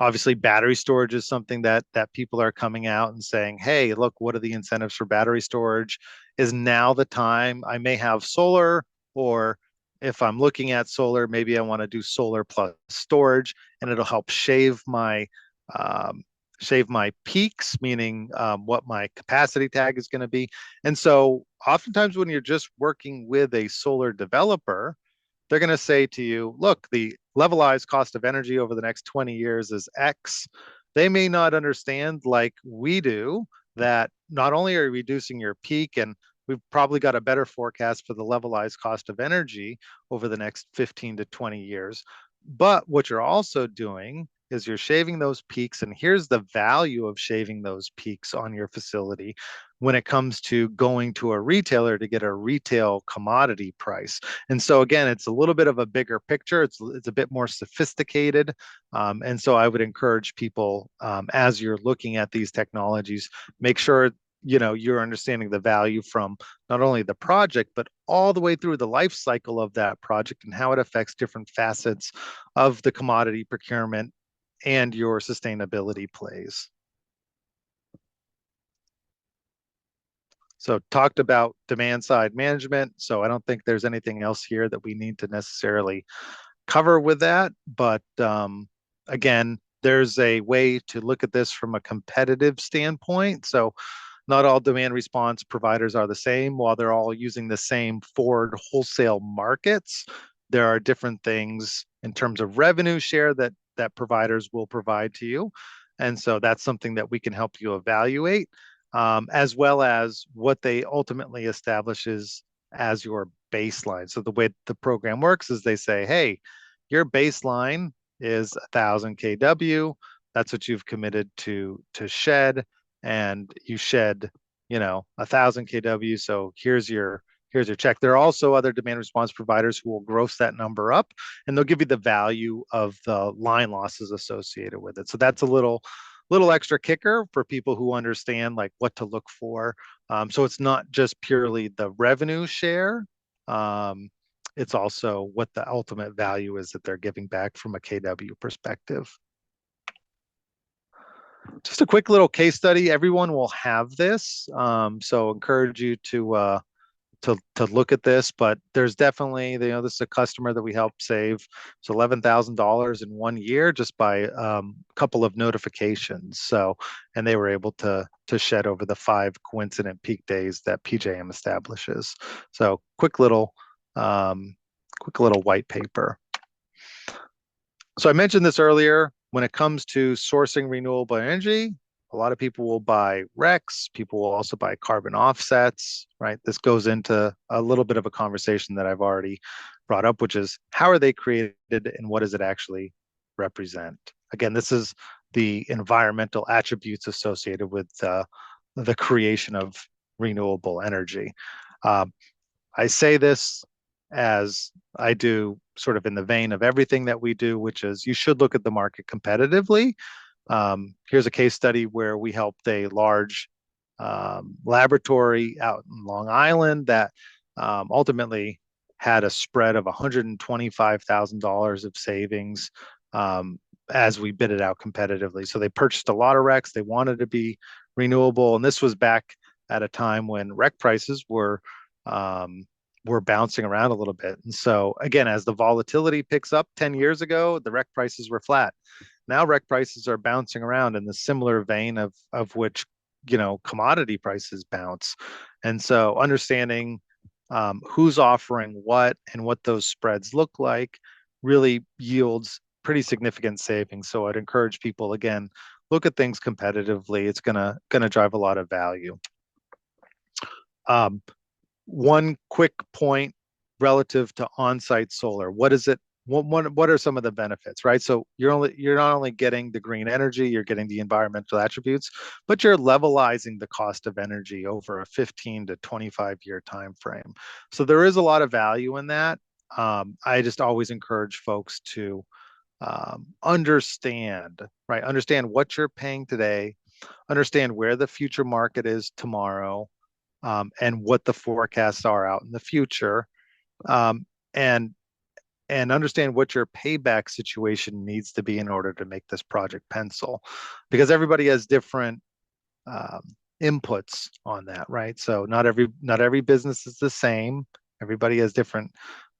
Obviously, battery storage is something that people are coming out and saying, hey, look, what are the incentives for battery storage? Is now the time? I may have solar, or if I'm looking at solar, maybe I want to do solar plus storage, and it'll help shave my peaks, meaning what my capacity tag is going to be. And so oftentimes when you're just working with a solar developer, they're going to say to you, look, the levelized cost of energy over the next 20 years is X. They may not understand, like we do, that not only are you reducing your peak, and we've probably got a better forecast for the levelized cost of energy over the next 15 to 20 years, but what you're also doing is you're shaving those peaks. And here's the value of shaving those peaks on your facility when it comes to going to a retailer to get a retail commodity price. And so again, it's a little bit of a bigger picture. It's a bit more sophisticated. And so I would encourage people, as you're looking at these technologies, make sure you're understanding the value from not only the project, but all the way through the life cycle of that project and how it affects different facets of the commodity procurement and your sustainability plays. So talked about demand side management. So I don't think there's anything else here that we need to necessarily cover with that. But again, there's a way to look at this from a competitive standpoint. So not all demand response providers are the same. While they're all using the same forward wholesale markets, there are different things in terms of revenue share that providers will provide to you. And so that's something that we can help you evaluate, as well as what they ultimately establishes as your baseline. So the way the program works is they say, hey, your baseline is 1,000 kW. That's what you've committed to shed, and you shed 1,000 kW. So here's your here's your check. There are also other demand response providers who will gross that number up, and they'll give you the value of the line losses associated with it. So that's a little extra kicker for people who understand like what to look for. So it's not just purely the revenue share. It's also what the ultimate value is that they're giving back from a KW perspective. Just a quick little case study. Everyone will have this, so encourage you to look at this. But there's definitely, this is a customer that we helped save so $11,000 in 1 year just by a couple of notifications. So, and they were able to shed over the 5 coincident peak days that PJM establishes. So quick little white paper. So I mentioned this earlier. When it comes to sourcing renewable energy, a lot of people will buy RECs. People will also buy carbon offsets, right? This goes into a little bit of a conversation that I've already brought up, which is how are they created and what does it actually represent? Again, this is the environmental attributes associated with the creation of renewable energy. I say this as I do sort of in the vein of everything that we do, which is you should look at the market competitively. Here's a case study where we helped a large laboratory out in Long Island that ultimately had a spread of $125,000 of savings as we bid it out competitively. So they purchased a lot of RECs. They wanted to be renewable. And this was back at a time when REC prices were bouncing around a little bit. And so again, as the volatility picks up 10 years ago, the REC prices were flat. Now REC prices are bouncing around in the similar vein of which, commodity prices bounce. And so understanding who's offering what and what those spreads look like really yields pretty significant savings. So I'd encourage people, again, look at things competitively. It's gonna drive a lot of value. One quick point relative to on-site solar. What is it? What are some of the benefits, right? So you're not only getting the green energy, you're getting the environmental attributes, but you're levelizing the cost of energy over a 15 to 25 year time frame. So there is a lot of value in that. I just always encourage folks to understand what you're paying today, understand where the future market is tomorrow, and what the forecasts are out in the future, and understand what your payback situation needs to be in order to make this project pencil, because everybody has different inputs on that, right? So not every business is the same. Everybody has different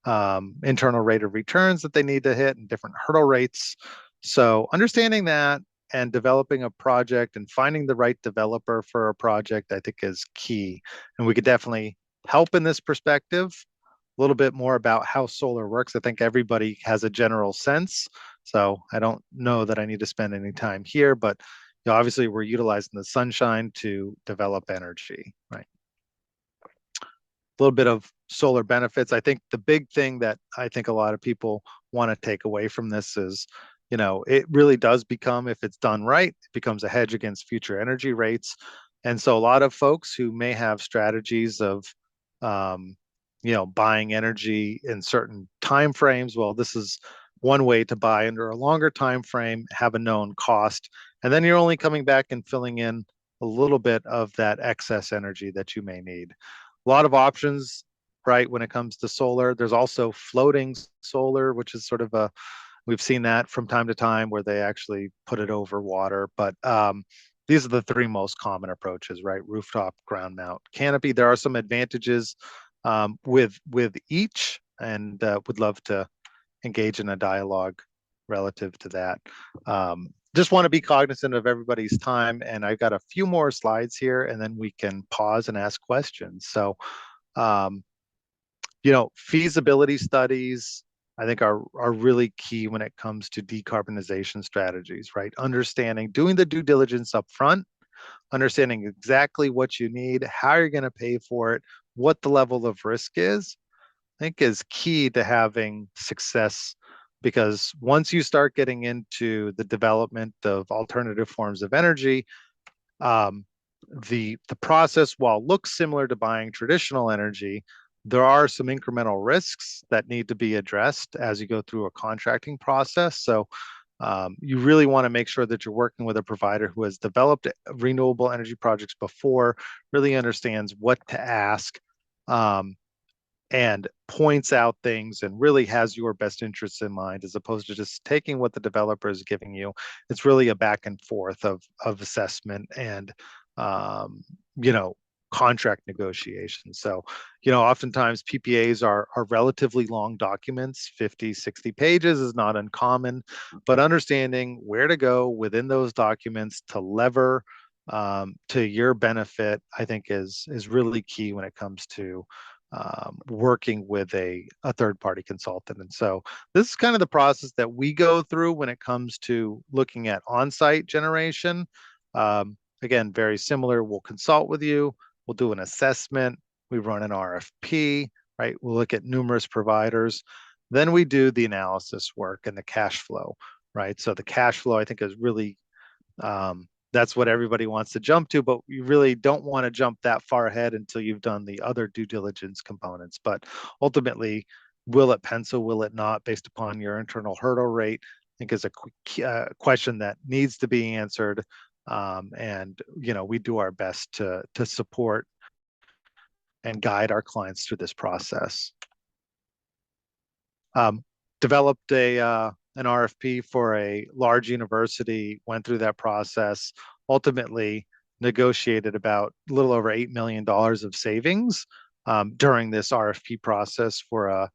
internal rate of returns that they need to hit and different hurdle rates. So understanding that and developing a project and finding the right developer for a project, I think is key. And we could definitely help in this perspective. A little bit more about how solar works. I think everybody has a general sense. So I don't know that I need to spend any time here, but obviously we're utilizing the sunshine to develop energy, right? A little bit of solar benefits. I think the big thing that I think a lot of people want to take away from this is, it really does become, if it's done right, it becomes a hedge against future energy rates. And so a lot of folks who may have strategies of, buying energy in certain time frames, well, this is one way to buy under a longer time frame, have a known cost, and then you're only coming back and filling in a little bit of that excess energy that you may need. A lot of options, right, when it comes to solar. There's also floating solar, which is sort of we've seen that from time to time where they actually put it over water. But these are the 3 most common approaches, right? Rooftop, ground mount, canopy. There are some advantages with each, and would love to engage in a dialogue relative to that. Just want to be cognizant of everybody's time, and I've got a few more slides here, and then we can pause and ask questions. So, feasibility studies, I think are really key when it comes to decarbonization strategies, right? Doing the due diligence up front, understanding exactly what you need, how you're going to pay for it, what the level of risk is, I think is key to having success. Because once you start getting into the development of alternative forms of energy, the process, while looks similar to buying traditional energy, There are some incremental risks that need to be addressed as you go through a contracting process. So you really want to make sure that you're working with a provider who has developed renewable energy projects before, really understands what to ask, um, and points out things and really has your best interests in mind, as opposed to just taking what the developer is giving you. It's really a back and forth of assessment and um, you know, contract negotiation. So, oftentimes PPAs are relatively long documents. 50, 60 pages is not uncommon, but understanding where to go within those documents to lever to your benefit, I think is really key when it comes to working with a third party consultant. And so this is kind of the process that we go through when it comes to looking at on-site generation. Again, very similar. We'll consult with you, we'll do an assessment, we run an RFP, right? We'll look at numerous providers. Then we do the analysis work and the cash flow, right? So the cash flow, I think, is really that's what everybody wants to jump to, but you really don't want to jump that far ahead until you've done the other due diligence components. But ultimately, will it pencil, will it not, based upon your internal hurdle rate, I think is a question that needs to be answered. And we do our best to support and guide our clients through this process. Developed an RFP for a large university, went through that process, ultimately negotiated about a little over $8 million of savings during this RFP process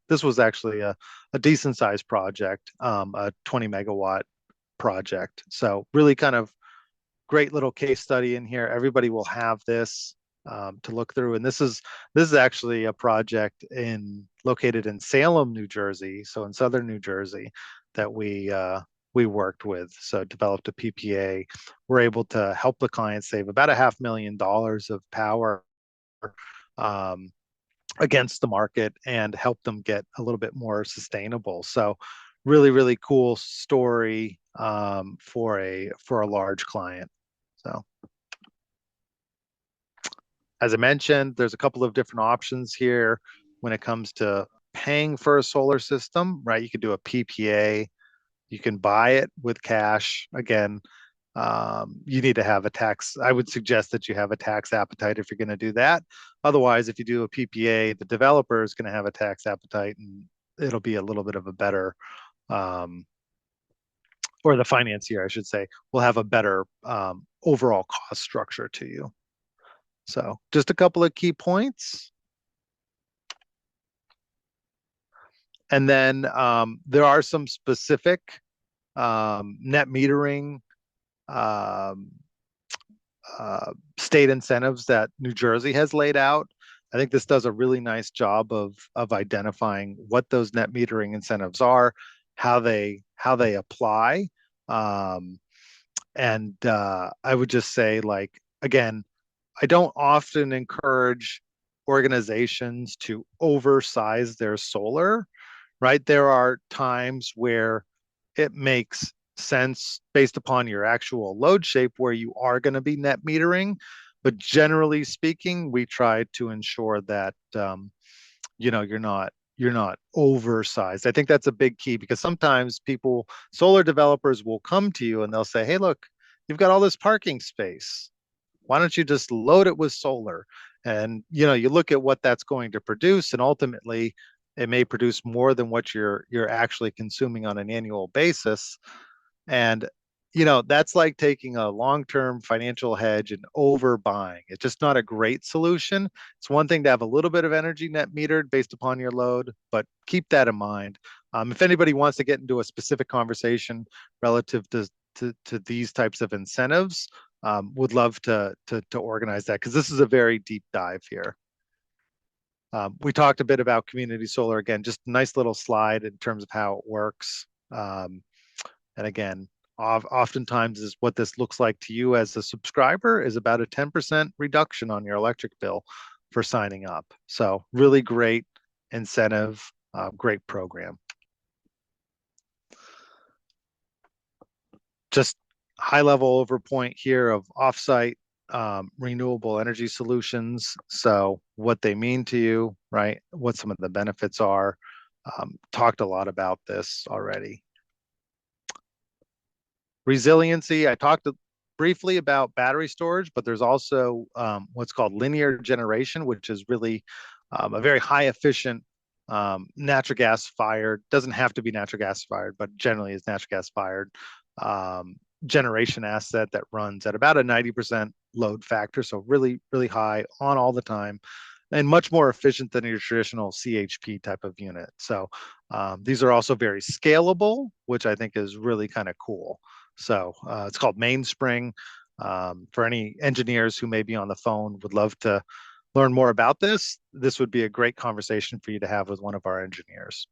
this was actually a decent sized project, a 20 megawatt project. So really kind of great little case study in here. Everybody will have this to look through. And this is actually a project located in Salem, New Jersey, so in southern New Jersey, that we worked with. So developed a PPA. We're able to help the client save about $500,000 of power against the market and help them get a little bit more sustainable. So really, really cool story for a large client. So as I mentioned, there's a couple of different options here when it comes to paying for a solar system, right? You could do a PPA. You can buy it with cash. Again, you need to have a tax. I would suggest that you have a tax appetite if you're going to do that. Otherwise, if you do a PPA, the developer is going to have a tax appetite, and it'll be a little bit of a better, or the financier, I should say, will have a better overall cost structure to you. So just a couple of key points. And then there are some specific net metering state incentives that New Jersey has laid out. I think this does a really nice job of identifying what those net metering incentives are, how they apply. And I would just say, like, again, I don't often encourage organizations to oversize their solar, right? There are times where it makes sense based upon your actual load shape where you are going to be net metering. But generally speaking, we try to ensure that, you're not oversized. I think that's a big key, because sometimes solar developers will come to you and they'll say, hey, look, you've got all this parking space. Why don't you just load it with solar? And you look at what that's going to produce, and ultimately it may produce more than what you're actually consuming on an annual basis. And that's like taking a long-term financial hedge and overbuying. It's just not a great solution. It's one thing to have a little bit of energy net metered based upon your load, but keep that in mind. If anybody wants to get into a specific conversation relative to these types of incentives, would love to organize that, because this is a very deep dive here. We talked a bit about community solar. Again, just a nice little slide in terms of how it works. And again, oftentimes is what this looks like to you as a subscriber is about a 10% reduction on your electric bill for signing up. So really great incentive, great program. Just high level overpoint here of offsite renewable energy solutions. So what they mean to you, right? What some of the benefits are. Talked a lot about this already. Resiliency, I talked briefly about battery storage, but there's also what's called linear generation, which is really a very high efficient natural gas fired, doesn't have to be natural gas fired, but generally is natural gas fired generation asset that runs at about a 90% load factor. So really, really high on all the time and much more efficient than your traditional CHP type of unit. So these are also very scalable, which I think is really kind of cool. So it's called mainspring. For any engineers who may be on the phone, would love to learn more about this. This would be a great conversation for you to have with one of our engineers.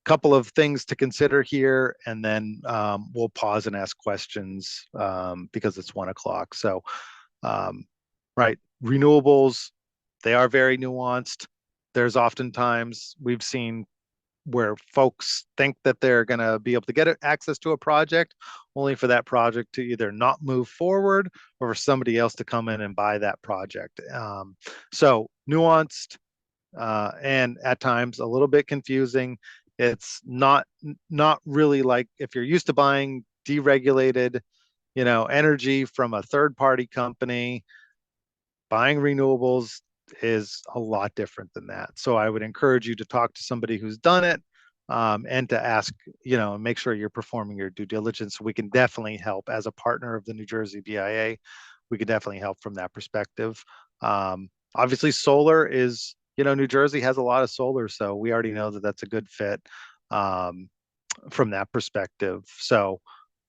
Couple of things to consider here, and then we'll pause and ask questions because it's 1 o'clock. So, right, renewables, they are very nuanced. There's oftentimes we've seen where folks think that they're going to be able to get access to a project only for that project to either not move forward or for somebody else to come in and buy that project. So nuanced and at times a little bit confusing. It's not really like if you're used to buying deregulated, energy from a third party company, buying renewables is a lot different than that. So I would encourage you to talk to somebody who's done it and to ask, make sure you're performing your due diligence. We can definitely help as a partner of the New Jersey BIA. We can definitely help from that perspective. Obviously, solar is, New Jersey has a lot of solar, so we already know that that's a good fit from that perspective. So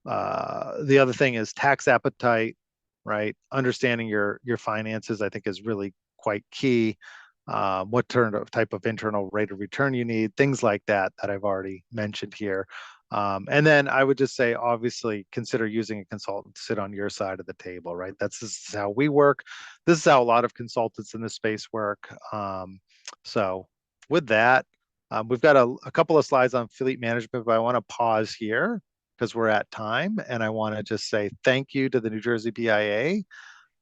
the other thing is tax appetite, right? Understanding your finances, I think, is really quite key. What type of internal rate of return you need, things like that I've already mentioned here. And then I would just say, obviously, consider using a consultant to sit on your side of the table, right? This is how we work. This is how a lot of consultants in this space work. So with that, we've got a couple of slides on fleet management, but I want to pause here because we're at time. And I want to just say thank you to the New Jersey BIA.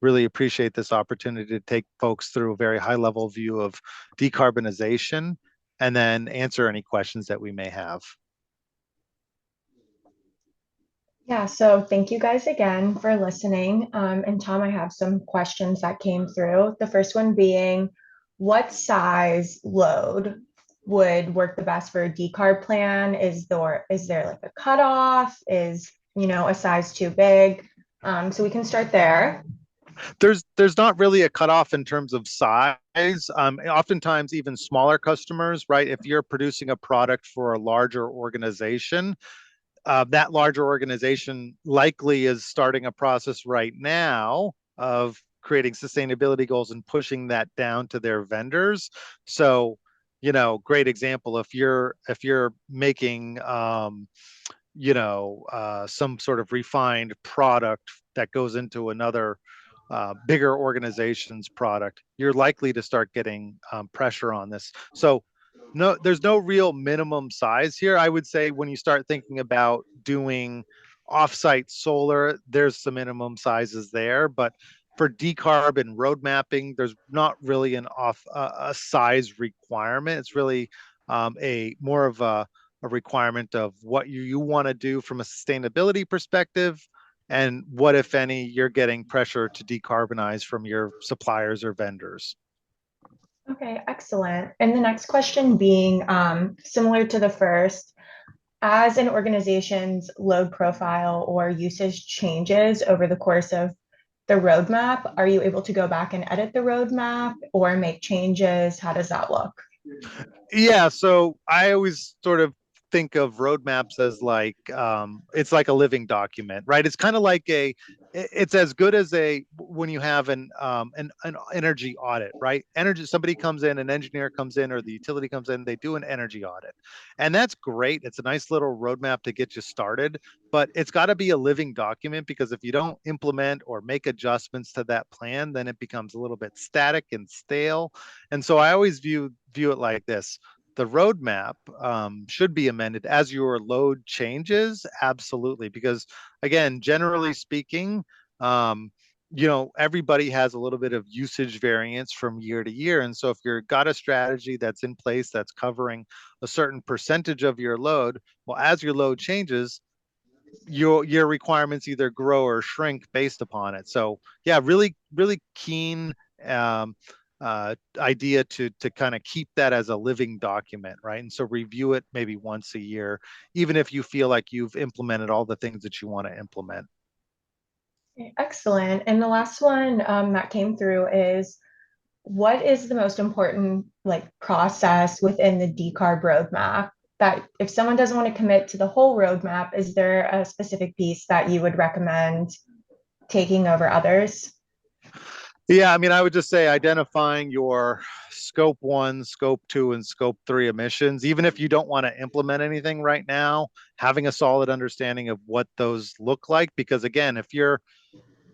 Really appreciate this opportunity to take folks through a very high level view of decarbonization and then answer any questions that we may have. Yeah, so thank you guys again for listening. And Tom, I have some questions that came through. The first one being, what size load would work the best for a decarb plan? Is there like a cutoff? Is, a size too big? So we can start there. There's not really a cutoff in terms of size. Oftentimes, even smaller customers, right? If you're producing a product for a larger organization, that larger organization likely is starting a process right now of creating sustainability goals and pushing that down to their vendors. So, great example. If you're making, some sort of refined product that goes into another bigger organization's product, you're likely to start getting pressure on this. So no, there's no real minimum size here. I would say when you start thinking about doing offsite solar, there's some minimum sizes there, but for decarb and road mapping, there's not really a size requirement. It's really a more of a requirement of what you want to do from a sustainability perspective and what, if any, you're getting pressure to decarbonize from your suppliers or vendors. Okay, excellent. And the next question being similar to the first, as an organization's load profile or usage changes over the course of the roadmap, are you able to go back and edit the roadmap or make changes? How does that look? Yeah, so I always sort of think of roadmaps as like it's like a living document, right? It's kind of like it's as good as when you have an energy audit, right? Somebody comes in, an engineer comes in, or the utility comes in, they do an energy audit, and that's great. It's a nice little roadmap to get you started, but it's got to be a living document, because if you don't implement or make adjustments to that plan, then it becomes a little bit static and stale. And so I always view it like this: the roadmap should be amended as your load changes, absolutely, because again, generally speaking, everybody has a little bit of usage variance from year to year. And so if you've got a strategy that's in place that's covering a certain percentage of your load, well, as your load changes, your requirements either grow or shrink based upon it. So yeah, really, really keen idea to kind of keep that as a living document, right? And so review it maybe once a year, even if you feel like you've implemented all the things that you want to implement. Excellent. And the last one that came through is, what is the most important process within the decarb roadmap, that if someone doesn't want to commit to the whole roadmap, is there a specific piece that you would recommend taking over others? Yeah, I mean, I would just say identifying your scope 1, scope 2, and scope 3 emissions, even if you don't want to implement anything right now, having a solid understanding of what those look like. Because again, if you're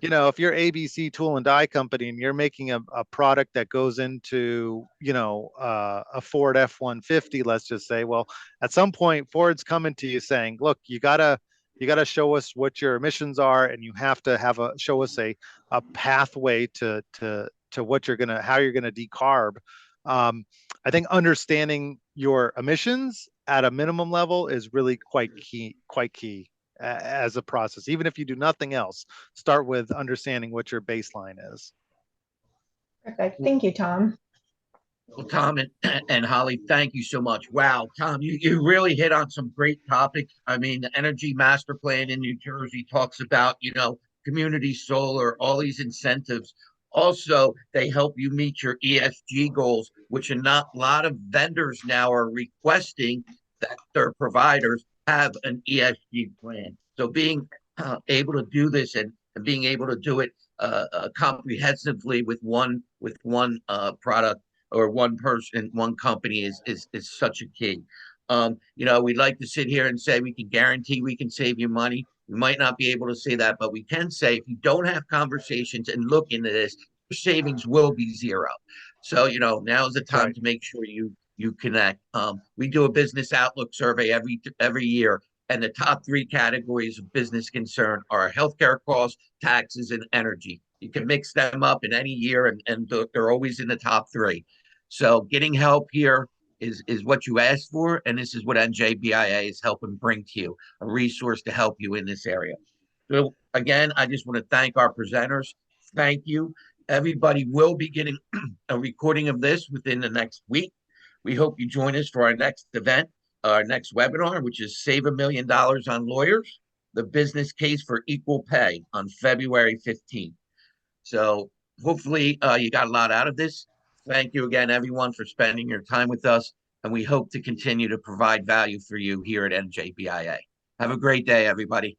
ABC Tool and Die Company and you're making a product that goes into, a Ford F-150, let's just say, well, at some point Ford's coming to you saying, look, you gotta show us what your emissions are, and you have to show us a pathway to how you're gonna decarb. I think understanding your emissions at a minimum level is really quite key as a process. Even if you do nothing else, start with understanding what your baseline is. Perfect. Thank you, Tom. Well, Tom and Holly, thank you so much. Wow, Tom, you really hit on some great topics. I mean, the Energy Master Plan in New Jersey talks about, community solar, all these incentives. Also, they help you meet your ESG goals, which a lot of vendors now are requesting that their providers have an ESG plan. So being able to do this and being able to do it comprehensively with one product or one person, one company is such a key. We'd like to sit here and say we can guarantee we can save you money. We might not be able to say that, but we can say if you don't have conversations and look into this, your savings will be zero. So, now is the time Right. to make sure you connect. We do a business outlook survey every year, and the top three categories of business concern are healthcare costs, taxes, and energy. You can mix them up in any year, and they're always in the top three. So getting help here is what you asked for, and this is what NJBIA is helping bring to you, a resource to help you in this area. So again, I just want to thank our presenters. Thank you. Everybody will be getting a recording of this within the next week. We hope you join us for our next event, our next webinar, which is Save $1 Million on Lawyers, the business case for equal pay on February 15th. So hopefully you got a lot out of this. Thank you again, everyone, for spending your time with us. And we hope to continue to provide value for you here at NJBIA. Have a great day, everybody.